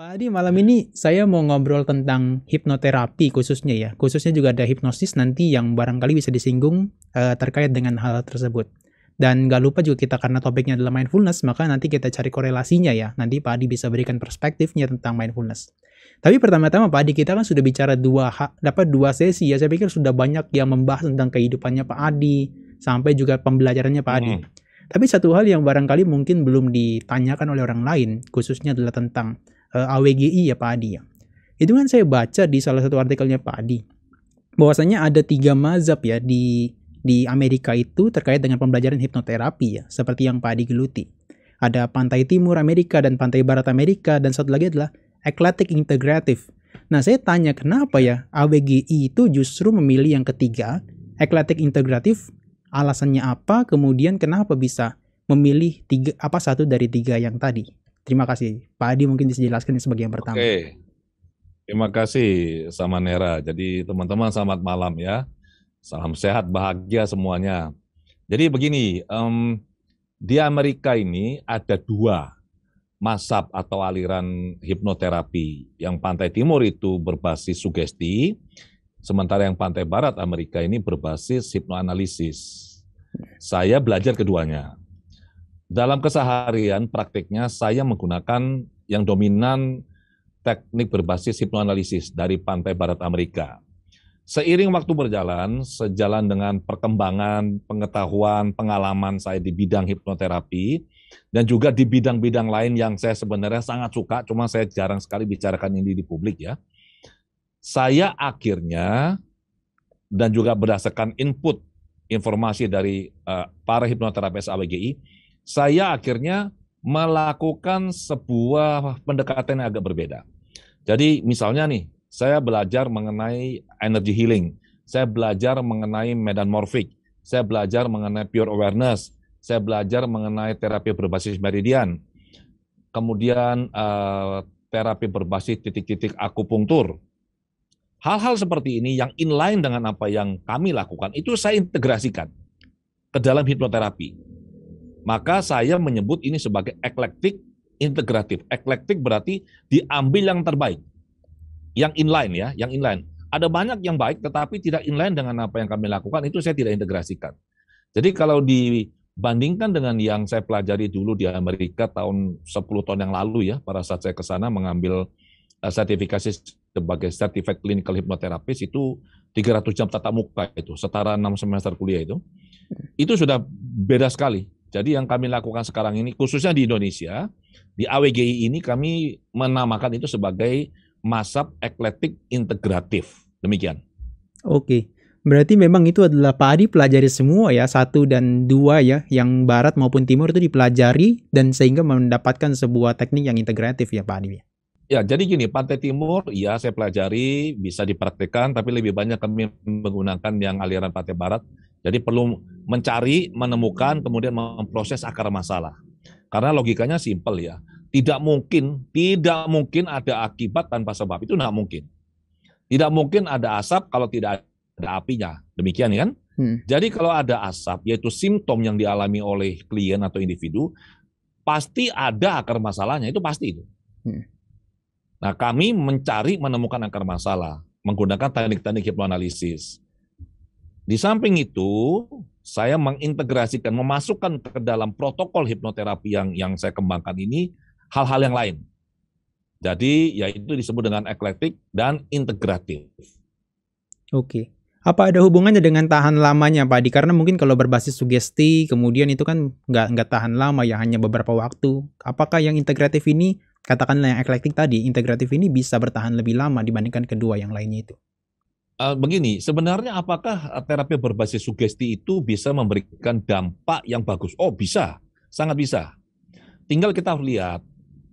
Pak Adi, malam ini saya mau ngobrol tentang hipnoterapi khususnya ya. Khususnya juga ada hipnosis nanti yang barangkali bisa disinggung terkait dengan hal tersebut. Dan nggak lupa juga kita karena topiknya adalah mindfulness, maka nanti kita cari korelasinya ya. Nanti Pak Adi bisa berikan perspektifnya tentang mindfulness. Tapi pertama-tama Pak Adi, kita kan sudah bicara dapat dua sesi ya. Saya pikir sudah banyak yang membahas tentang kehidupannya Pak Adi, sampai juga pembelajarannya Pak Adi. Tapi satu hal yang barangkali mungkin belum ditanyakan oleh orang lain, khususnya adalah tentang AWGI ya Pak Adi ya. Itu kan saya baca di salah satu artikelnya Pak Adi, bahwasanya ada 3 mazhab ya di Amerika itu terkait dengan pembelajaran hipnoterapi ya, seperti yang Pak Adi geluti. Ada pantai timur Amerika dan pantai barat Amerika, dan satu lagi adalah eclectic integrative. Nah saya tanya kenapa ya AWGI itu justru memilih yang ketiga, eclectic integrative, alasannya apa, kemudian kenapa bisa memilih satu dari 3 yang tadi. Terima kasih. Pak Adi mungkin bisa jelaskan sebagai yang pertama. Oke, terima kasih Samanera. Jadi teman-teman selamat malam ya. Salam sehat, bahagia semuanya. Jadi begini, di Amerika ini ada 2 mazhab atau aliran hipnoterapi. Yang pantai timur itu berbasis sugesti, sementara yang pantai barat Amerika ini berbasis hipnoanalisis. Saya belajar keduanya. Dalam keseharian praktiknya saya menggunakan yang dominan teknik berbasis hipnoanalisis dari pantai barat Amerika. Seiring waktu berjalan, sejalan dengan perkembangan, pengetahuan, pengalaman saya di bidang hipnoterapi, dan juga di bidang-bidang lain yang saya sebenarnya sangat suka, cuma saya jarang sekali bicarakan ini di publik ya. Saya akhirnya, dan juga berdasarkan input informasi dari para hipnoterapis AWGI, saya akhirnya melakukan sebuah pendekatan yang agak berbeda. Jadi misalnya nih, saya belajar mengenai energy healing, saya belajar mengenai medan morfik, saya belajar mengenai pure awareness, saya belajar mengenai terapi berbasis meridian, kemudian terapi berbasis titik-titik akupunktur. Hal-hal seperti ini yang inline dengan apa yang kami lakukan, itu saya integrasikan ke dalam hipnoterapi. Maka saya menyebut ini sebagai eclectic integratif. Eclectic berarti diambil yang terbaik. Yang inline ya, yang inline. Ada banyak yang baik tetapi tidak inline dengan apa yang kami lakukan, itu saya tidak integrasikan. Jadi kalau dibandingkan dengan yang saya pelajari dulu di Amerika tahun 10 tahun yang lalu ya, pada saat saya ke sana mengambil sertifikasi sebagai Certified Clinical Hypnotherapist, itu 300 jam tatap muka itu, setara 6 semester kuliah itu sudah beda sekali. Jadi yang kami lakukan sekarang ini, khususnya di Indonesia, di AWGI ini kami menamakan itu sebagai mazhab eclectic integratif. Demikian. Oke, berarti memang itu adalah Pak Adi pelajari semua ya, 1 dan 2 ya, yang barat maupun timur itu dipelajari, dan sehingga mendapatkan sebuah teknik yang integratif ya Pak Adi. Ya, jadi gini, pantai timur, ya saya pelajari, bisa dipraktikkan, tapi lebih banyak kami menggunakan yang aliran pantai barat. Jadi perlu mencari, menemukan, kemudian memproses akar masalah. Karena logikanya simpel ya. Tidak mungkin ada akibat tanpa sebab. Itu tidak mungkin. Tidak mungkin ada asap kalau tidak ada apinya. Demikian kan? Jadi kalau ada asap, yaitu simptom yang dialami oleh klien atau individu, pasti ada akar masalahnya. Itu pasti itu. Nah, kami mencari, menemukan akar masalah menggunakan teknik-teknik hipnoanalisis. Di samping itu, saya mengintegrasikan, memasukkan ke dalam protokol hipnoterapi yang saya kembangkan ini hal-hal yang lain. Jadi, yaitu disebut dengan eclectic dan integratif. Oke. Apa ada hubungannya dengan tahan lamanya, Pak Adi? Karena mungkin kalau berbasis sugesti, kemudian itu kan nggak tahan lama ya, hanya beberapa waktu. Apakah yang integratif ini, katakanlah yang eclectic tadi, integratif ini bisa bertahan lebih lama dibandingkan kedua yang lainnya itu? Begini, sebenarnya apakah terapi berbasis sugesti itu bisa memberikan dampak yang bagus? Oh bisa, sangat bisa. Tinggal kita harus lihat,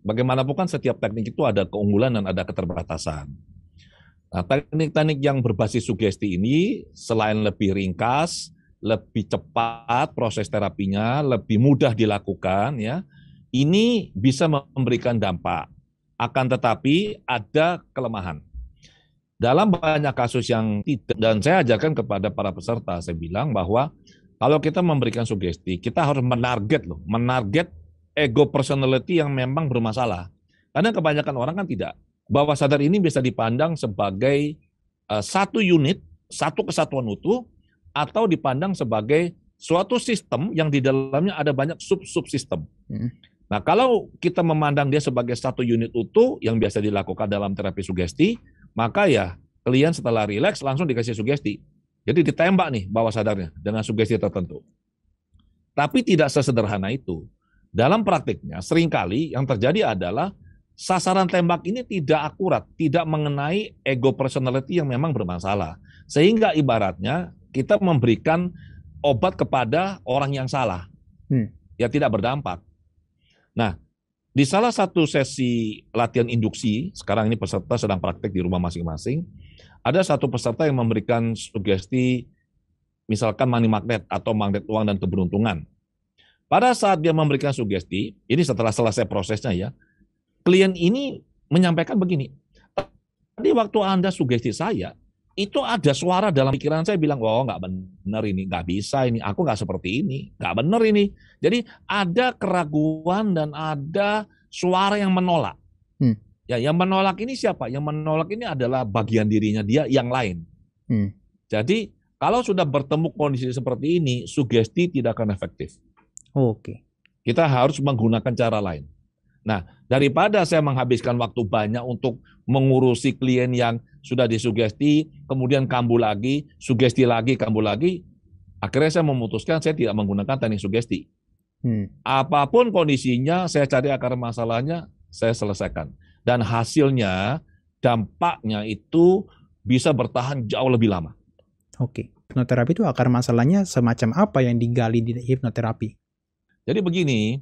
bagaimanapun kan setiap teknik itu ada keunggulan dan ada keterbatasan. Nah, teknik-teknik yang berbasis sugesti ini selain lebih ringkas, lebih cepat proses terapinya, lebih mudah dilakukan ya, ini bisa memberikan dampak. Akan tetapi ada kelemahan. Dalam banyak kasus yang tidak, dan saya ajarkan kepada para peserta, saya bilang bahwa kalau kita memberikan sugesti, kita harus menarget ego personality yang memang bermasalah. Karena kebanyakan orang kan tidak. Bawah sadar ini bisa dipandang sebagai satu unit, satu kesatuan utuh, atau dipandang sebagai suatu sistem yang di dalamnya ada banyak sub-subsistem. Nah, kalau kita memandang dia sebagai satu unit utuh yang biasa dilakukan dalam terapi sugesti, maka ya klien setelah rileks langsung dikasih sugesti. Jadi ditembak nih bawah sadarnya dengan sugesti tertentu. Tapi tidak sesederhana itu. Dalam praktiknya, seringkali yang terjadi adalah sasaran tembak ini tidak akurat, tidak mengenai ego personality yang memang bermasalah. Sehingga ibaratnya kita memberikan obat kepada orang yang salah. Ya tidak berdampak. Nah, di salah satu sesi latihan induksi, sekarang ini peserta sedang praktek di rumah masing-masing, ada satu peserta yang memberikan sugesti, misalkan money magnet atau magnet uang dan keberuntungan. Pada saat dia memberikan sugesti, ini setelah selesai prosesnya ya, klien ini menyampaikan begini, tadi waktu Anda sugesti saya, itu ada suara dalam pikiran saya bilang, oh nggak benar ini, nggak bisa ini, aku nggak seperti ini, nggak benar ini. Jadi ada keraguan dan ada suara yang menolak. Ya, yang menolak ini siapa? Yang menolak ini adalah bagian dirinya dia yang lain. Jadi kalau sudah bertemu kondisi seperti ini, sugesti tidak akan efektif. Oke. Kita harus menggunakan cara lain. Nah, daripada saya menghabiskan waktu banyak untuk mengurusi klien yang sudah disugesti, kemudian kambuh lagi, sugesti lagi, kambuh lagi, akhirnya saya memutuskan saya tidak menggunakan teknik sugesti. Apapun kondisinya, saya cari akar masalahnya, saya selesaikan. Dan hasilnya, dampaknya itu bisa bertahan jauh lebih lama. Oke. Hipnoterapi itu akar masalahnya semacam apa yang digali di hipnoterapi? Jadi begini,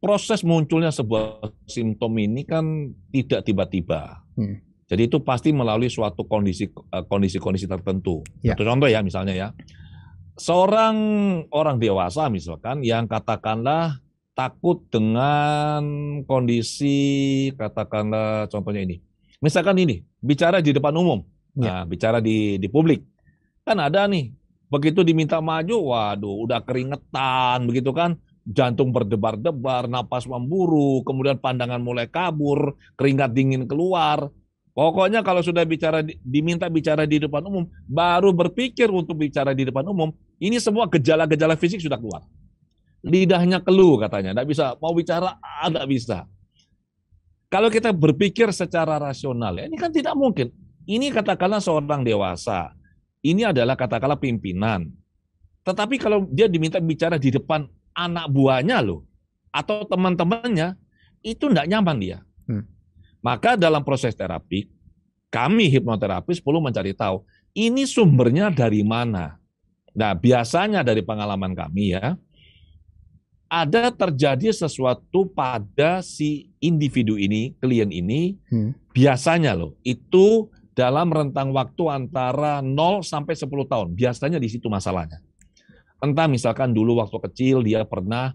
proses munculnya sebuah simptom ini kan tidak tiba-tiba. Jadi itu pasti melalui suatu kondisi tertentu. Satu contoh ya, misalnya ya, seorang orang dewasa misalkan yang katakanlah takut dengan kondisi, katakanlah contohnya ini. Misalkan ini, bicara di depan umum, bicara di publik. Kan ada nih, begitu diminta maju, waduh, udah keringetan, begitu kan, jantung berdebar-debar, napas memburu, kemudian pandangan mulai kabur, keringat dingin keluar. Pokoknya kalau sudah diminta bicara di depan umum, baru berpikir untuk bicara di depan umum, ini semua gejala-gejala fisik sudah keluar. Lidahnya keluh katanya, tidak bisa, mau bicara, tidak bisa. Kalau kita berpikir secara rasional, ya, ini kan tidak mungkin. Ini katakanlah seorang dewasa, ini adalah katakanlah pimpinan. Tetapi kalau dia diminta bicara di depan anak buahnya loh, atau teman-temannya, itu tidak nyaman dia. Maka dalam proses terapi, kami hipnoterapis perlu mencari tahu, ini sumbernya dari mana. Nah, biasanya dari pengalaman kami ya, ada terjadi sesuatu pada si individu ini, klien ini, biasanya loh, itu dalam rentang waktu antara 0 sampai 10 tahun. Biasanya di situ masalahnya. Entah misalkan dulu waktu kecil dia pernah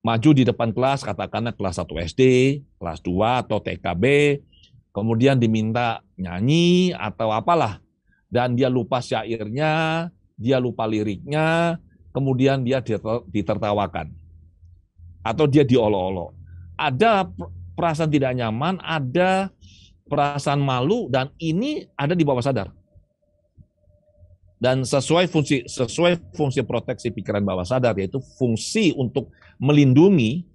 maju di depan kelas, katakanlah kelas 1 SD, kelas 2 atau TKB, kemudian diminta nyanyi atau apalah, dan dia lupa syairnya, dia lupa liriknya, kemudian dia ditertawakan, atau dia diolok-olok. Ada perasaan tidak nyaman, ada perasaan malu, dan ini ada di bawah sadar. Dan sesuai fungsi proteksi pikiran bawah sadar, yaitu fungsi untuk melindungi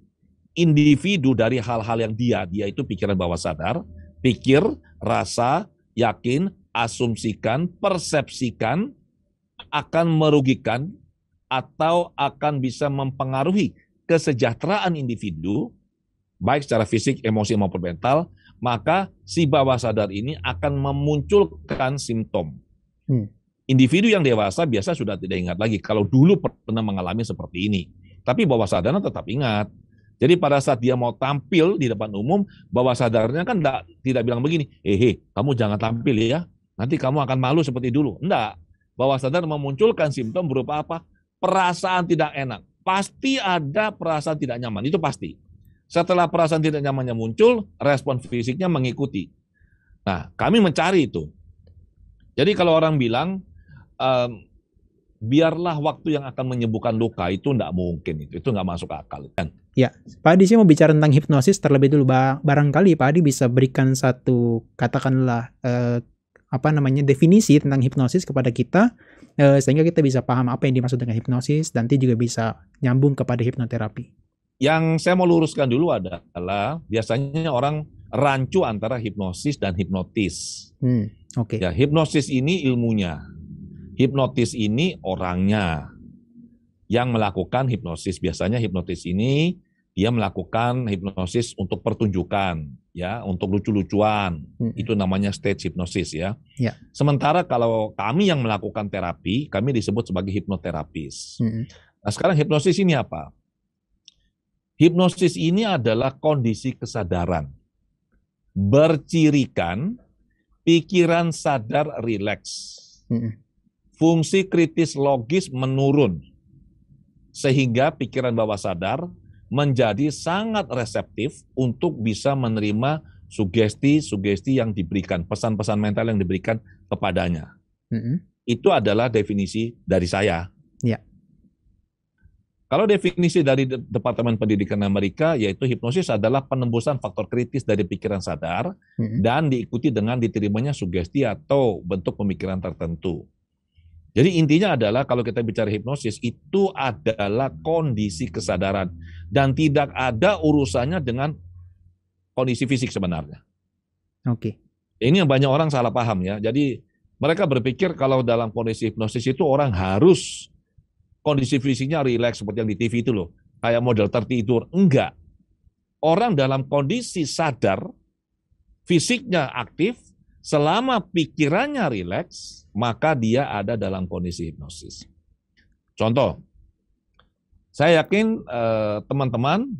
individu dari hal-hal yang dia itu pikiran bawah sadar, pikir, rasa, yakin, asumsikan, persepsikan, akan merugikan atau akan bisa mempengaruhi kesejahteraan individu, baik secara fisik, emosi maupun mental, maka si bawah sadar ini akan memunculkan simptom. Individu yang dewasa biasa sudah tidak ingat lagi kalau dulu pernah mengalami seperti ini. Tapi bawah sadarnya tetap ingat. Jadi pada saat dia mau tampil di depan umum, bawah sadarnya kan tidak bilang begini, kamu jangan tampil ya, nanti kamu akan malu seperti dulu. Enggak. Bawah sadar memunculkan simptom berupa apa? Perasaan tidak enak. Pasti ada perasaan tidak nyaman, itu pasti. Setelah perasaan tidak nyamannya muncul, respon fisiknya mengikuti. Nah, kami mencari itu. Jadi kalau orang bilang, biarlah waktu yang akan menyembuhkan luka, itu enggak mungkin, itu enggak masuk akal. Ya, Pak Adi sih mau bicara tentang hipnosis terlebih dulu. Barangkali Pak Adi bisa berikan satu, katakanlah, definisi tentang hipnosis kepada kita, sehingga kita bisa paham apa yang dimaksud dengan hipnosis, dan nanti juga bisa nyambung kepada hipnoterapi. Yang saya mau luruskan dulu adalah, biasanya orang rancu antara hipnosis dan hipnotis. Oke. Ya, hipnosis ini ilmunya. Hipnotis ini orangnya yang melakukan hipnosis. Biasanya hipnotis ini dia melakukan hipnosis untuk pertunjukan, ya, untuk lucu-lucuan. Itu namanya stage hipnosis, ya. Sementara kalau kami yang melakukan terapi, kami disebut sebagai hipnoterapis. Nah, sekarang hipnosis ini apa? Hipnosis ini adalah kondisi kesadaran bercirikan pikiran sadar rileks. Fungsi kritis logis menurun, sehingga pikiran bawah sadar menjadi sangat reseptif untuk bisa menerima sugesti-sugesti yang diberikan, pesan-pesan mental yang diberikan kepadanya. Itu adalah definisi dari saya. Kalau definisi dari Departemen Pendidikan Amerika, yaitu hipnosis adalah penembusan faktor kritis dari pikiran sadar dan diikuti dengan diterimanya sugesti atau bentuk pemikiran tertentu. Jadi intinya adalah kalau kita bicara hipnosis, itu adalah kondisi kesadaran dan tidak ada urusannya dengan kondisi fisik sebenarnya. Oke. Ini yang banyak orang salah paham, ya. Jadi mereka berpikir kalau dalam kondisi hipnosis itu orang harus kondisi fisiknya rileks seperti yang di TV itu loh, kayak model tertidur. Enggak. Orang dalam kondisi sadar, fisiknya aktif, selama pikirannya rileks, maka dia ada dalam kondisi hipnosis. Contoh, saya yakin teman-teman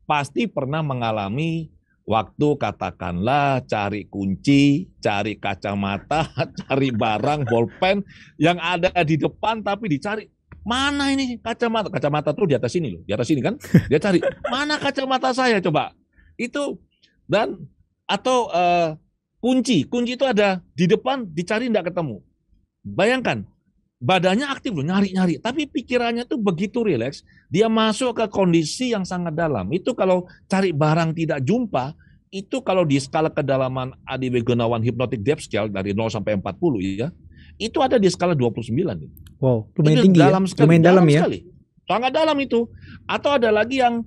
pasti pernah mengalami waktu katakanlah cari kunci, cari kacamata, cari barang, bolpen yang ada di depan tapi dicari. Mana ini kacamata? Kacamata tuh di atas sini loh, di atas sini kan. Dia cari, mana kacamata saya coba? Itu, dan atau kunci itu ada di depan, dicari tidak ketemu. Bayangkan, badannya aktif loh, nyari-nyari, tapi pikirannya tuh begitu rileks, dia masuk ke kondisi yang sangat dalam. Itu kalau cari barang tidak jumpa, itu kalau di skala kedalaman Adi Gunawan Hypnotic Depth Scale dari 0 sampai 40, ya, itu ada di skala 29. Wow, lumayan tinggi, dalam ya? Sekali, lumayan dalam ya? Sekali. Sangat dalam itu. Atau ada lagi yang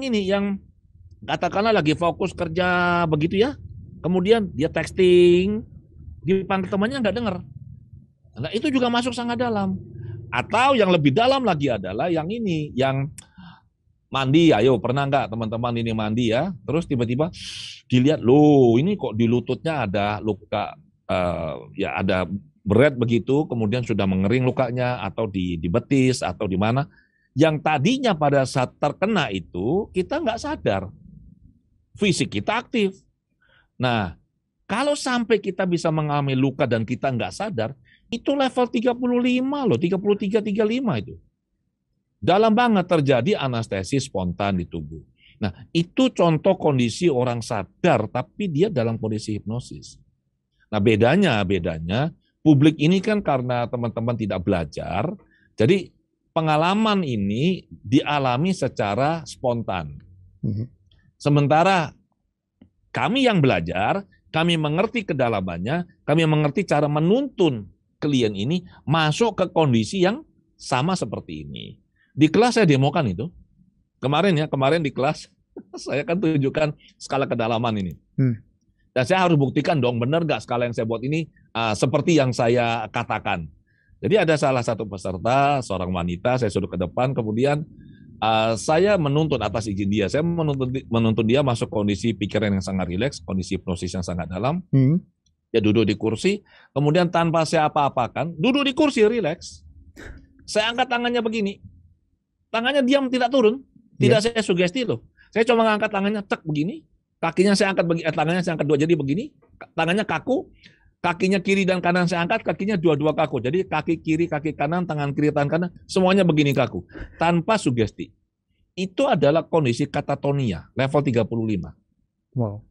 ini, yang katakanlah lagi fokus kerja begitu, ya, kemudian dia texting, dipanggil temannya nggak dengar. Nah, itu juga masuk sangat dalam. Atau yang lebih dalam lagi adalah yang ini, yang mandi. Ayo, pernah nggak teman-teman ini mandi, ya? Terus tiba-tiba dilihat, loh ini kok di lututnya ada luka, ya ada berat begitu, kemudian sudah mengering lukanya, atau di betis, atau di mana. Yang tadinya pada saat terkena itu, kita nggak sadar. Fisik kita aktif. Nah, kalau sampai kita bisa mengalami luka dan kita nggak sadar, itu level 35 loh, 33, 35 itu. Dalam banget, terjadi anestesis spontan di tubuh. Nah, itu contoh kondisi orang sadar, tapi dia dalam kondisi hipnosis. Nah, bedanya, publik ini kan karena teman-teman tidak belajar, jadi pengalaman ini dialami secara spontan. Sementara kami yang belajar, kami mengerti kedalamannya, kami mengerti cara menuntun klien ini masuk ke kondisi yang sama seperti ini. Di kelas saya demokan itu. Kemarin di kelas saya kan tunjukkan skala kedalaman ini. Dan saya harus buktikan dong, benar nggak skala yang saya buat ini seperti yang saya katakan. Jadi ada salah satu peserta, seorang wanita, saya suruh ke depan, kemudian saya menuntun atas izin dia, saya menuntun dia masuk kondisi pikiran yang sangat rileks, kondisi hipnosis yang sangat dalam. Dia duduk di kursi, kemudian tanpa saya apa-apakan, duduk di kursi rileks, saya angkat tangannya begini, tangannya diam tidak turun, tidak saya sugesti loh, saya cuma angkat tangannya cek begini. Kakinya saya angkat, tangannya saya angkat dua, jadi begini, tangannya kaku, kakinya kiri dan kanan saya angkat, kakinya dua-dua kaku. Jadi kaki kiri, kaki kanan, tangan kiri, tangan kanan, semuanya begini kaku, tanpa sugesti. Itu adalah kondisi katatonia, level 35. Wow.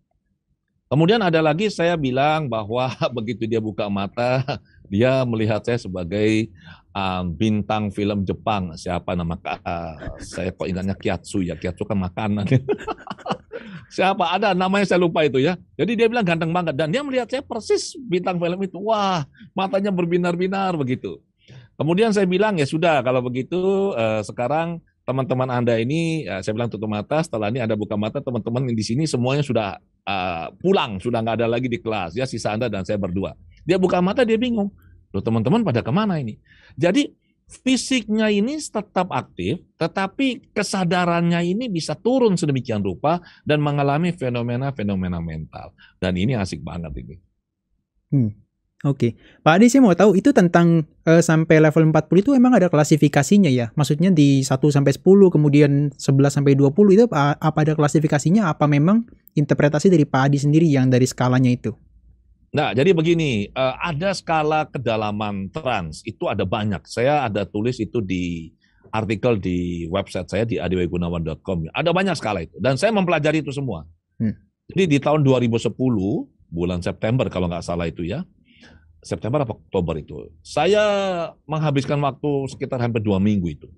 Kemudian ada lagi saya bilang bahwa begitu dia buka mata, dia melihat saya sebagai bintang film Jepang, siapa nama saya kok ingatnya Kiatsu ya, Kiatsu kan makanan. Siapa ada namanya saya lupa itu ya. Jadi dia bilang ganteng banget dan dia melihat saya persis bintang film itu. Wah, matanya berbinar-binar begitu. Kemudian saya bilang ya sudah kalau begitu sekarang teman-teman Anda ini saya bilang tutup mata. Setelah ini Anda buka mata, teman-teman di sini semuanya sudah pulang, sudah nggak ada lagi di kelas ya, sisa Anda dan saya berdua. Dia buka mata, dia bingung. Loh, teman-teman pada kemana ini? Jadi fisiknya ini tetap aktif, tetapi kesadarannya ini bisa turun sedemikian rupa dan mengalami fenomena-fenomena mental. Dan ini asik banget ini. Oke. Pak Adi, saya mau tahu itu tentang sampai level 40 itu emang ada klasifikasinya ya? Maksudnya di 1 sampai 10, kemudian 11 sampai 20 itu apa ada klasifikasinya? Apa memang interpretasi dari Pak Adi sendiri yang dari skalanya itu? Nah, jadi begini, ada skala kedalaman trans, itu ada banyak. Saya ada tulis itu di artikel di website saya di adiwegunawan.com. Ada banyak skala itu, dan saya mempelajari itu semua. Jadi di tahun 2010, bulan September kalau nggak salah itu ya, September atau Oktober itu, saya menghabiskan waktu sekitar hampir 2 minggu itu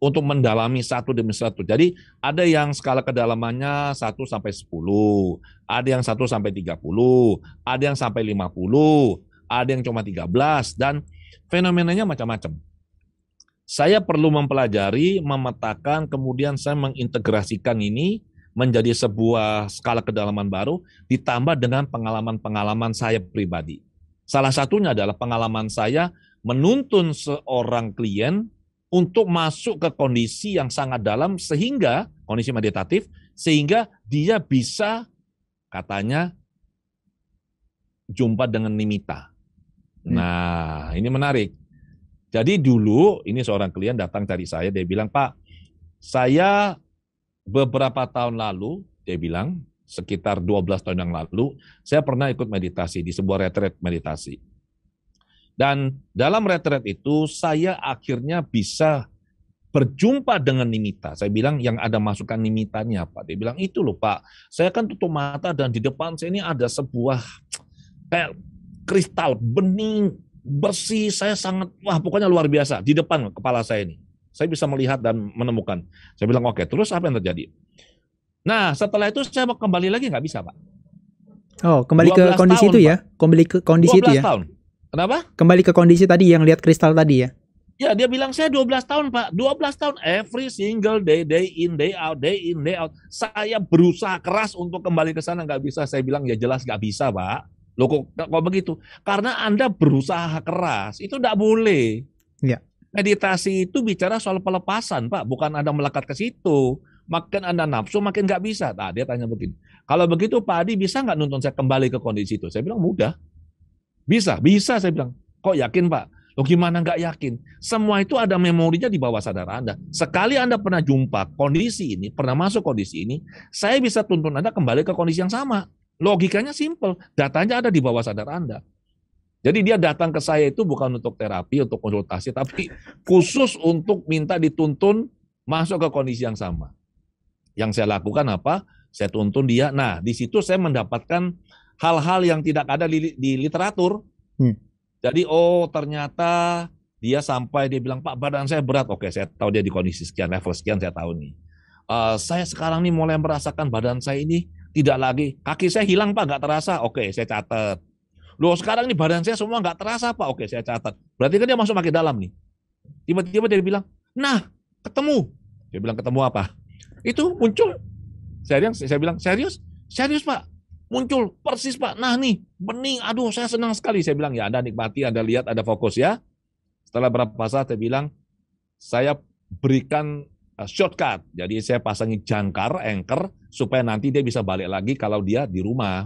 untuk mendalami satu demi satu. Jadi ada yang skala kedalamannya 1 sampai 10, ada yang 1 sampai 30, ada yang sampai 50, ada yang cuma 13, dan fenomenanya macam-macam. Saya perlu mempelajari, memetakan, kemudian saya mengintegrasikan ini menjadi sebuah skala kedalaman baru, ditambah dengan pengalaman-pengalaman saya pribadi. Salah satunya adalah pengalaman saya menuntun seorang klien untuk masuk ke kondisi yang sangat dalam, sehingga kondisi meditatif, sehingga dia bisa katanya jumpa dengan nimitta. Nah, ini menarik. Jadi dulu ini seorang klien datang cari saya, dia bilang, Pak, saya beberapa tahun lalu, dia bilang, sekitar 12 tahun yang lalu, saya pernah ikut meditasi di sebuah retreat meditasi. Dan dalam retreat itu, saya akhirnya bisa berjumpa dengan nimitta. Saya bilang, yang ada masukan nimittanya apa? Dia bilang, itu loh Pak, saya kan tutup mata dan di depan saya ini ada sebuah kayak kristal, bening, bersih, saya sangat, wah pokoknya luar biasa, di depan kepala saya ini. Saya bisa melihat dan menemukan. Saya bilang, oke, terus apa yang terjadi? Nah, setelah itu saya mau kembali lagi nggak bisa, Pak. Oh, kembali ke kondisi tahun, itu ya? Pak. Kembali ke kondisi 12 itu ya? 12 tahun. Kenapa? Kembali ke kondisi tadi yang lihat kristal tadi ya? Ya, dia bilang saya 12 tahun, Pak. 12 tahun every single day, day in, day out. Saya berusaha keras untuk kembali ke sana, nggak bisa. Saya bilang, ya jelas nggak bisa, Pak. Loh, kok begitu? Karena Anda berusaha keras, itu nggak boleh. Ya. Meditasi itu bicara soal pelepasan, Pak. Bukan Anda melekat ke situ. Makin Anda nafsu, makin nggak bisa. Nah, dia tanya begini, kalau begitu Pak Adi bisa nggak nuntun saya kembali ke kondisi itu? Saya bilang, mudah. Bisa saya bilang. Kok yakin Pak? Loh gimana nggak yakin? Semua itu ada memorinya di bawah sadar Anda. Sekali Anda pernah jumpa kondisi ini, pernah masuk kondisi ini, saya bisa tuntun Anda kembali ke kondisi yang sama. Logikanya simple, datanya ada di bawah sadar Anda. Jadi dia datang ke saya itu bukan untuk terapi, untuk konsultasi, tapi khusus untuk minta dituntun masuk ke kondisi yang sama. Yang saya lakukan apa? Saya tuntun dia. Nah, di situ saya mendapatkan hal-hal yang tidak ada di literatur. Jadi, oh ternyata dia sampai, dia bilang, Pak badan saya berat. Oke, saya tahu dia di kondisi sekian, level sekian saya tahu nih. Saya sekarang nih mulai merasakan badan saya ini tidak lagi, kaki saya hilang Pak, nggak terasa. Oke, saya catat. Loh sekarang nih badan saya semua nggak terasa Pak. Oke, saya catat. Berarti kan dia masuk makin dalam nih. Tiba-tiba dia bilang, nah ketemu. Dia bilang, ketemu apa? Itu muncul. Saya bilang, serius Pak, muncul persis Pak. Nah nih bening, aduh saya senang sekali. Saya bilang, ya Anda nikmati, Anda lihat, ada fokus ya. Setelah berapa saat saya bilang, saya berikan shortcut. Jadi saya pasangi jangkar, anchor, supaya nanti dia bisa balik lagi kalau dia di rumah.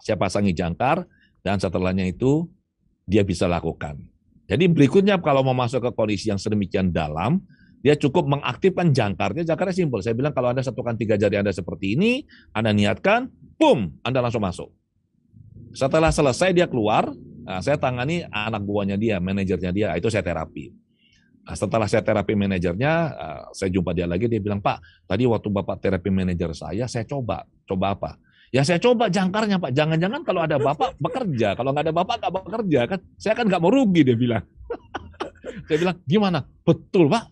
Saya pasangi jangkar, dan setelahnya itu dia bisa lakukan. Jadi berikutnya kalau mau masuk ke kondisi yang sedemikian dalam, dia cukup mengaktifkan jangkarnya. Jangkarnya simpel. Saya bilang kalau Anda satukan 3 jari Anda seperti ini, Anda niatkan, boom, Anda langsung masuk. Setelah selesai dia keluar, nah, saya tangani anak buahnya dia, manajernya dia, itu saya terapi. Nah, setelah saya terapi manajernya, saya jumpa dia lagi, dia bilang, Pak, tadi waktu Bapak terapi manajer saya coba apa? Ya saya coba jangkarnya Pak, jangan-jangan kalau ada Bapak bekerja, kalau nggak ada Bapak nggak bekerja kan, saya kan nggak mau rugi, dia bilang. Saya bilang, gimana? Betul, Pak.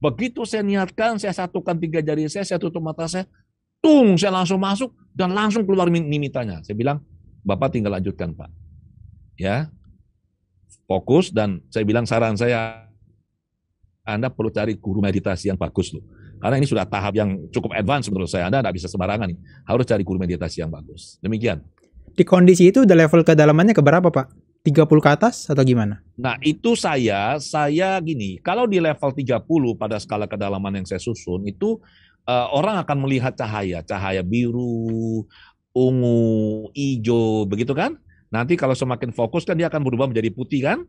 Begitu saya niatkan, saya satukan 3 jari saya tutup mata saya, saya langsung masuk dan langsung keluar nimitanya. Saya bilang, Bapak tinggal lanjutkan, Pak. Ya, fokus, dan saya bilang saran saya, Anda perlu cari guru meditasi yang bagus loh. Karena ini sudah tahap yang cukup advance menurut saya. Anda tidak bisa sembarangan nih. Harus cari guru meditasi yang bagus. Demikian. Di kondisi itu udah level kedalamannya ke berapa, Pak? 30 ke atas atau gimana? Nah, itu saya gini, kalau di level 30 pada skala kedalaman yang saya susun, itu orang akan melihat cahaya biru, ungu, hijau, begitu kan? Nanti kalau semakin fokus kan dia akan berubah menjadi putih kan?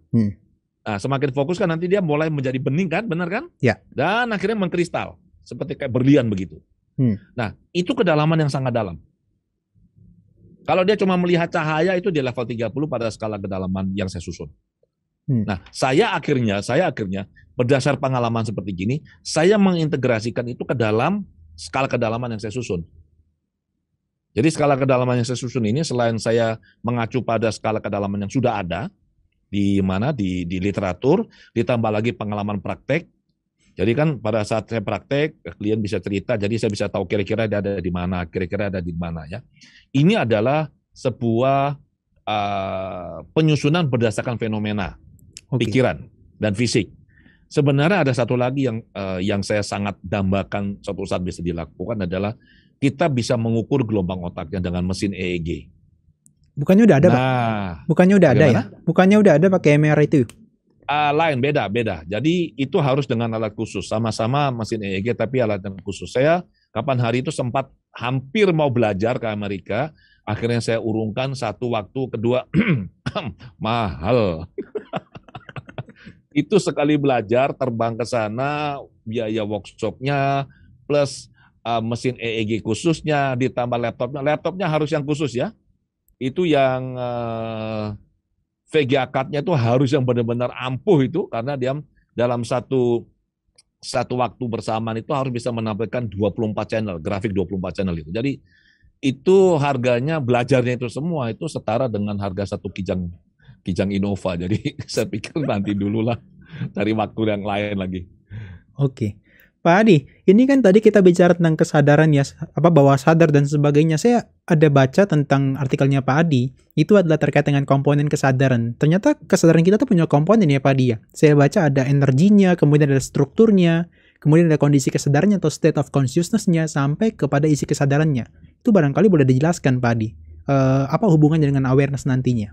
Nah, semakin fokus kan nanti dia mulai menjadi bening kan, benar kan? Ya. Dan akhirnya mengkristal, seperti kayak berlian begitu. Nah, itu kedalaman yang sangat dalam. Kalau dia cuma melihat cahaya itu di level 30 pada skala kedalaman yang saya susun. Nah, saya akhirnya berdasar pengalaman seperti gini, saya mengintegrasikan itu ke dalam skala kedalaman yang saya susun. Jadi skala kedalaman yang saya susun ini selain saya mengacu pada skala kedalaman yang sudah ada di literatur, ditambah lagi pengalaman praktek. Jadi kan pada saat saya praktek, klien bisa cerita, jadi saya bisa tahu kira-kira dia ada di mana, ya. Ini adalah sebuah penyusunan berdasarkan fenomena, pikiran dan fisik. Sebenarnya ada satu lagi yang saya sangat dambakan suatu saat bisa dilakukan adalah kita bisa mengukur gelombang otaknya dengan mesin EEG. Bukannya udah ada, Pak? Bukannya udah ada ya? Bukannya udah ada pakai MR itu? Lain, beda. Jadi itu harus dengan alat khusus, sama-sama mesin EEG tapi alat yang khusus. Saya kapan hari itu sempat hampir mau belajar ke Amerika, akhirnya saya urungkan satu waktu, kedua mahal. Itu sekali belajar, terbang ke sana, biaya workshopnya, plus mesin EEG khususnya, ditambah laptopnya harus yang khusus ya. Itu yang VGA card-nya itu harus yang benar-benar ampuh itu, karena dia dalam satu waktu bersamaan itu harus bisa menampilkan 24 channel, grafik 24 channel itu. Jadi itu harganya, belajarnya itu semua itu setara dengan harga satu kijang Innova. Jadi saya pikir nanti dulu lah, cari waktu yang lain lagi. Oke. Pak Adi, ini kan tadi kita bicara tentang kesadaran ya, bawah sadar dan sebagainya. Saya ada baca tentang artikelnya Pak Adi, itu adalah terkait dengan komponen kesadaran. Ternyata kesadaran kita tuh punya komponen ya Pak Adi ya. Saya baca ada energinya, kemudian ada strukturnya, kemudian ada kondisi kesadarannya atau state of consciousness-nya, sampai kepada isi kesadarannya. Itu barangkali boleh dijelaskan Pak Adi. Apa hubungannya dengan awareness nantinya?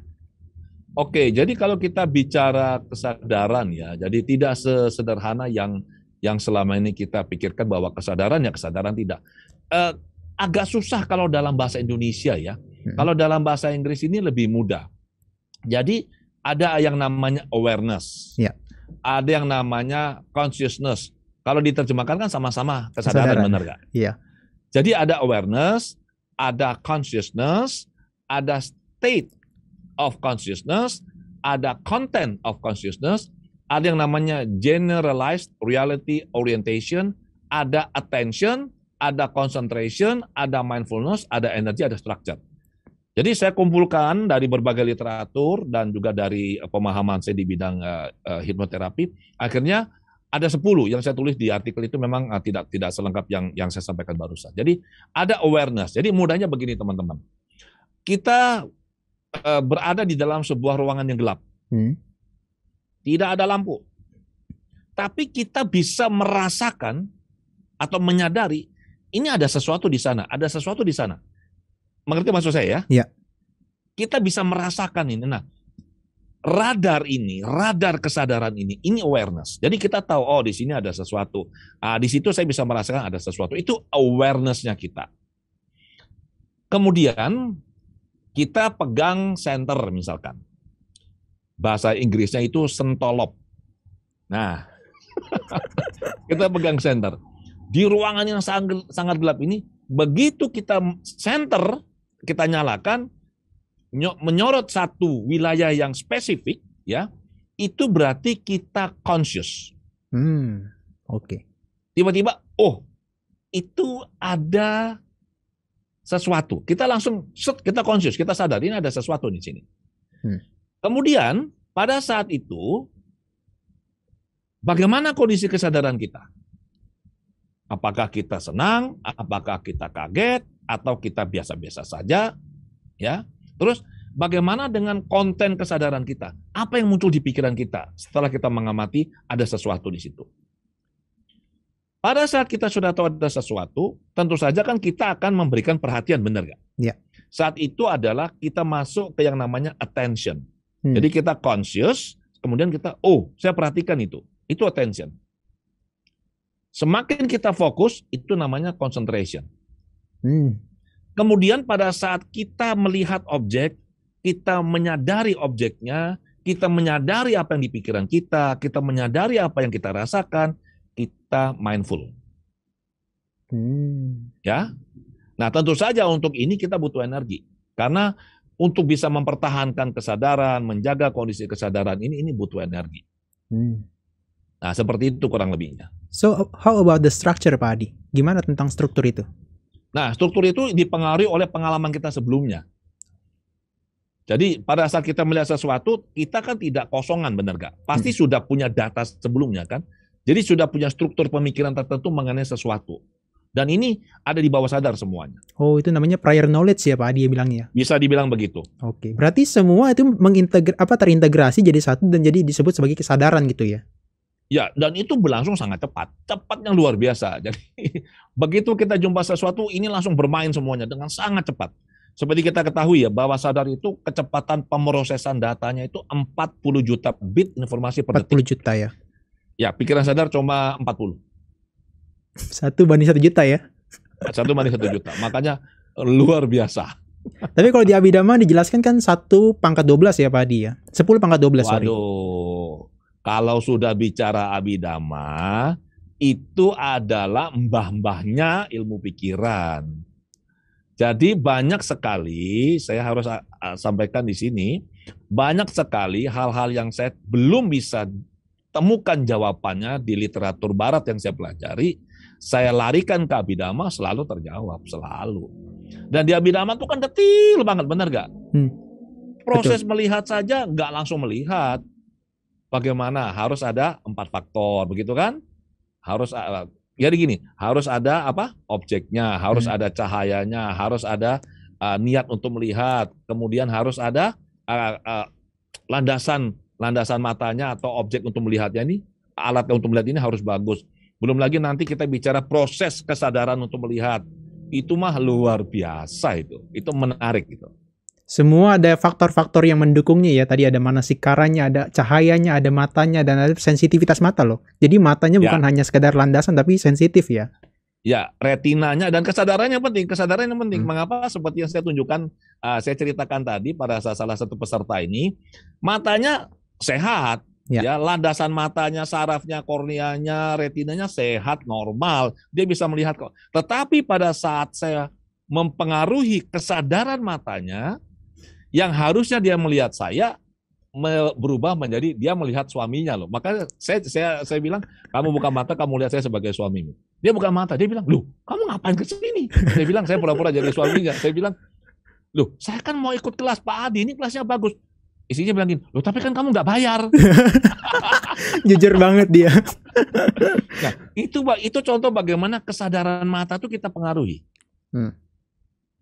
Oke, jadi kalau kita bicara kesadaran ya, jadi tidak sesederhana yang selama ini kita pikirkan bahwa kesadaran ya kesadaran, tidak. Agak susah kalau dalam bahasa Indonesia ya. Kalau dalam bahasa Inggris ini lebih mudah. Jadi ada yang namanya awareness. Ya. Ada yang namanya consciousness. Kalau diterjemahkan kan sama-sama kesadaran, benar nggak? Iya. Jadi ada awareness, ada consciousness, ada state of consciousness, ada content of consciousness, ada yang namanya generalized reality orientation, ada attention, ada concentration, ada mindfulness, ada energy, ada structure. Jadi saya kumpulkan dari berbagai literatur dan juga dari pemahaman saya di bidang hipnoterapi. Akhirnya ada 10 yang saya tulis di artikel itu, memang tidak selengkap yang saya sampaikan barusan. Jadi ada awareness. Jadi mudahnya begini teman-teman. Kita berada di dalam sebuah ruangan yang gelap. Tidak ada lampu. Tapi kita bisa merasakan atau menyadari ini ada sesuatu di sana, ada sesuatu di sana. Mengerti maksud saya ya? Iya. Kita bisa merasakan ini. Nah, radar kesadaran ini awareness. Jadi kita tahu, oh di sini ada sesuatu. Di situ saya bisa merasakan ada sesuatu. Itu awareness-nya kita. Kemudian kita pegang center misalkan. Bahasa Inggrisnya itu sentolop. Nah, kita pegang center. Di ruangan yang sangat gelap ini, begitu kita center, kita nyalakan, menyorot satu wilayah yang spesifik, ya, itu berarti kita conscious. Oke. Tiba-tiba, oh, itu ada sesuatu. Kita langsung, kita conscious, kita sadar, ini ada sesuatu di sini. Kemudian pada saat itu Bagaimana kondisi kesadaran kita? Apakah kita senang, apakah kita kaget, atau kita biasa-biasa saja, ya? Terus bagaimana dengan konten kesadaran kita? Apa yang muncul di pikiran kita setelah kita mengamati ada sesuatu di situ? Pada saat kita sudah tahu ada sesuatu, tentu saja kan kita akan memberikan perhatian, benar nggak? Ya. Saat itu adalah kita masuk ke yang namanya attention. Jadi kita conscious, kemudian kita, oh, saya perhatikan itu. Itu attention. Semakin kita fokus, itu namanya concentration. Kemudian pada saat kita melihat objek, kita menyadari objeknya, kita menyadari apa yang di pikiran kita menyadari apa yang kita rasakan, kita mindful. Ya. Nah, tentu saja untuk ini kita butuh energi. Karena untuk bisa mempertahankan kesadaran, menjaga kondisi kesadaran ini butuh energi. Nah, seperti itu kurang lebihnya. So, how about the structure, Pak Adi? Gimana tentang struktur itu? Nah, struktur itu dipengaruhi oleh pengalaman kita sebelumnya. Jadi, pada saat kita melihat sesuatu, kita kan tidak kosongan, benar nggak? Pasti sudah punya data sebelumnya, kan? Jadi, sudah punya struktur pemikiran tertentu mengenai sesuatu. Dan ini ada di bawah sadar semuanya. Oh, itu namanya prior knowledge ya, Pak Adi ya bilangnya? Bisa dibilang begitu. Oke, berarti semua itu terintegrasi jadi satu dan jadi disebut sebagai kesadaran gitu ya? Ya, dan itu berlangsung sangat cepat. Cepat yang luar biasa. Jadi, begitu kita jumpa sesuatu, ini langsung bermain semuanya dengan sangat cepat. Seperti kita ketahui ya, bawah sadar itu kecepatan pemrosesan datanya itu 40 juta bit informasi per detik. 40 juta ya? Ya, pikiran sadar cuma 40. 1 banding 1 juta ya? 1 banding 1 juta. Makanya luar biasa. Tapi kalau di Abhidhamma dijelaskan kan 1 pangkat 12 ya Pak Adi ya? 10 pangkat 12, sorry. Waduh, kalau sudah bicara Abhidhamma, itu adalah mbah-mbahnya ilmu pikiran. Jadi banyak sekali, saya harus sampaikan di sini, banyak sekali hal-hal yang saya belum bisa temukan jawabannya di literatur barat yang saya pelajari, saya larikan ke Abhidhamma, selalu terjawab, selalu. Dan di Abhidhamma itu kan detail banget, benar nggak? Proses betul. Melihat saja nggak langsung melihat. Bagaimana? Harus ada 4 faktor, begitu kan? Harus, jadi gini, harus ada apa? Objeknya, harus ada cahayanya, harus ada niat untuk melihat, kemudian harus ada landasan matanya atau objek untuk melihatnya ini, alat untuk melihat ini harus bagus. Belum lagi nanti kita bicara proses kesadaran untuk melihat. Itu mah luar biasa itu. Itu menarik gitu. Semua ada faktor-faktor yang mendukungnya ya. Tadi ada manasikaranya, ada cahayanya, ada matanya, dan ada sensitivitas mata loh. Jadi matanya bukan hanya sekedar landasan tapi sensitif ya. Ya, retinanya dan kesadarannya penting. Kesadarannya penting. Mengapa? Seperti yang saya tunjukkan, saya ceritakan tadi pada salah satu peserta ini, matanya sehat. Ya, landasan matanya, sarafnya, korneanya, retinanya sehat, normal. Dia bisa melihat kok. Tetapi pada saat saya mempengaruhi kesadaran matanya, yang harusnya dia melihat saya, berubah menjadi dia melihat suaminya loh. Makanya saya bilang, kamu buka mata, kamu lihat saya sebagai suamimu. Dia buka mata, dia bilang, loh, kamu ngapain ke sini? Saya bilang, saya pura-pura jadi suaminya. Saya bilang, loh, saya kan mau ikut kelas Pak Adi, ini kelasnya bagus. Istrinya bilang gini, loh tapi kan kamu nggak bayar. Jujur banget dia. Nah, itu contoh bagaimana kesadaran mata itu kita pengaruhi.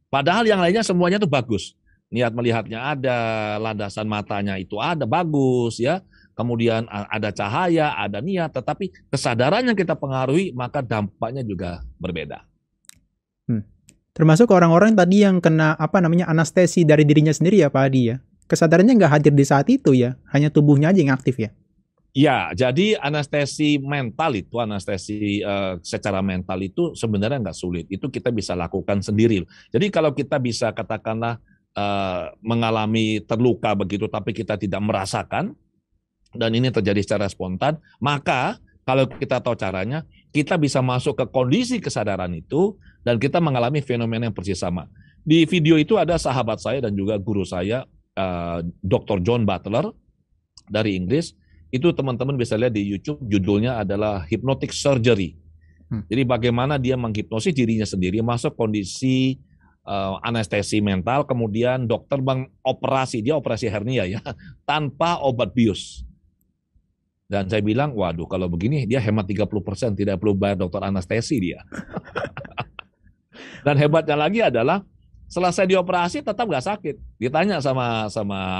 Padahal yang lainnya semuanya tuh bagus. Niat melihatnya ada, landasan matanya itu ada, bagus ya. Kemudian ada cahaya, ada niat, tetapi kesadaran yang kita pengaruhi, maka dampaknya juga berbeda. Termasuk orang-orang tadi yang kena anestesi dari dirinya sendiri ya Pak Adi ya. Kesadarannya nggak hadir di saat itu ya, hanya tubuhnya aja yang aktif ya? Ya, jadi anestesi mental itu, secara mental itu sebenarnya nggak sulit. Itu kita bisa lakukan sendiri. Jadi kalau kita bisa katakanlah mengalami terluka begitu, tapi kita tidak merasakan, dan ini terjadi secara spontan, maka kalau kita tahu caranya, kita bisa masuk ke kondisi kesadaran itu, dan kita mengalami fenomena yang persis sama. Di video itu ada sahabat saya dan juga guru saya, Dr. John Butler dari Inggris. Itu teman-teman bisa lihat di YouTube, judulnya adalah Hypnotic Surgery. Jadi bagaimana dia menghipnosis dirinya sendiri masuk kondisi anestesi mental, kemudian dokter mengoperasi, dia operasi hernia ya, tanpa obat bius. Dan saya bilang, waduh kalau begini dia hemat 30%, tidak perlu bayar dokter anestesi dia. Dan hebatnya lagi adalah selesai dioperasi tetap nggak sakit. Ditanya sama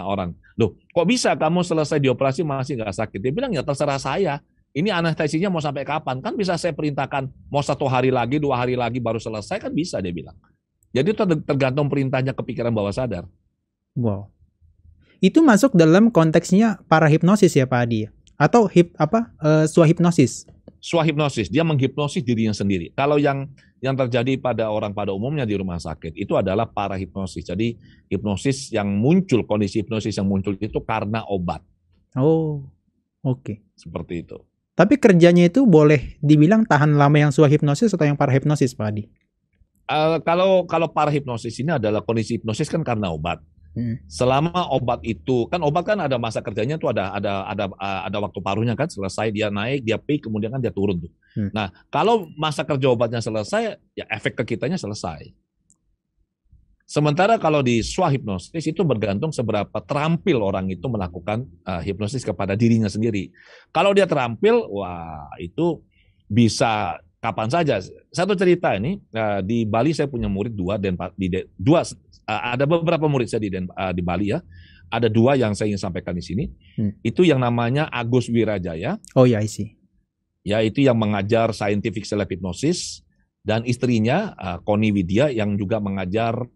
orang, loh kok bisa kamu selesai dioperasi masih nggak sakit? Dia bilang ya terserah saya. Ini anestesinya mau sampai kapan? Kan bisa saya perintahkan mau 1 hari lagi, 2 hari lagi baru selesai kan bisa dia bilang. Jadi itu tergantung perintahnya kepikiran bawah sadar. Wow. Itu masuk dalam konteksnya parahipnosis ya Pak Adi? Atau swahipnosis? Swahipnosis, dia menghipnosis dirinya sendiri. Kalau yang terjadi pada orang pada umumnya di rumah sakit itu adalah parahipnosis. Jadi hipnosis yang muncul, kondisi hipnosis yang muncul itu karena obat. Oh, oke. Seperti itu. Tapi kerjanya itu boleh dibilang tahan lama yang swahipnosis atau yang parahipnosis Pak Adi? Kalau parahipnosis ini adalah kondisi hipnosis kan karena obat. Selama obat itu kan obat kan ada masa kerjanya tuh ada waktu paruhnya kan, selesai dia naik, dia peak, kemudian kan dia turun tuh. Nah, kalau masa kerja obatnya selesai, ya efek ke kitanya selesai. Sementara kalau di swahipnosis itu bergantung seberapa terampil orang itu melakukan hipnosis kepada dirinya sendiri. Kalau dia terampil, wah itu bisa kapan saja. Satu cerita ini, di Bali saya punya murid ada beberapa murid saya di Bali ya. Ada 2 yang saya ingin sampaikan di sini. Itu yang namanya Agus Wirajaya. Oh ya, isi. Ya, itu yang mengajar scientific self hypnosis, dan istrinya Connie Widya yang juga mengajar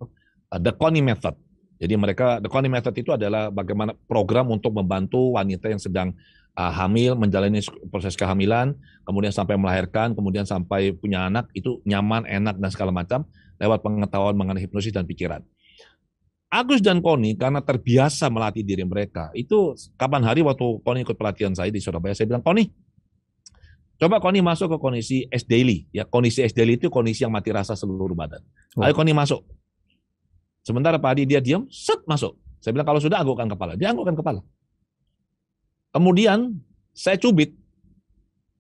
The Connie Method. Jadi The Connie Method itu adalah bagaimana program untuk membantu wanita yang sedang hamil, menjalani proses kehamilan, kemudian sampai melahirkan, kemudian sampai punya anak, itu nyaman, enak, dan segala macam, lewat pengetahuan mengenai hipnosis dan pikiran. Agus dan Connie karena terbiasa melatih diri mereka, itu kapan hari waktu Connie ikut pelatihan saya di Surabaya, saya bilang, Connie, coba Connie masuk ke kondisi S-Daily. Ya, kondisi S-Daily itu kondisi yang mati rasa seluruh badan. Ayo Connie masuk. Sementara Pak Adi dia diam, set masuk. Saya bilang kalau sudah anggukkan kepala. Dia anggukkan kepala. Kemudian saya cubit.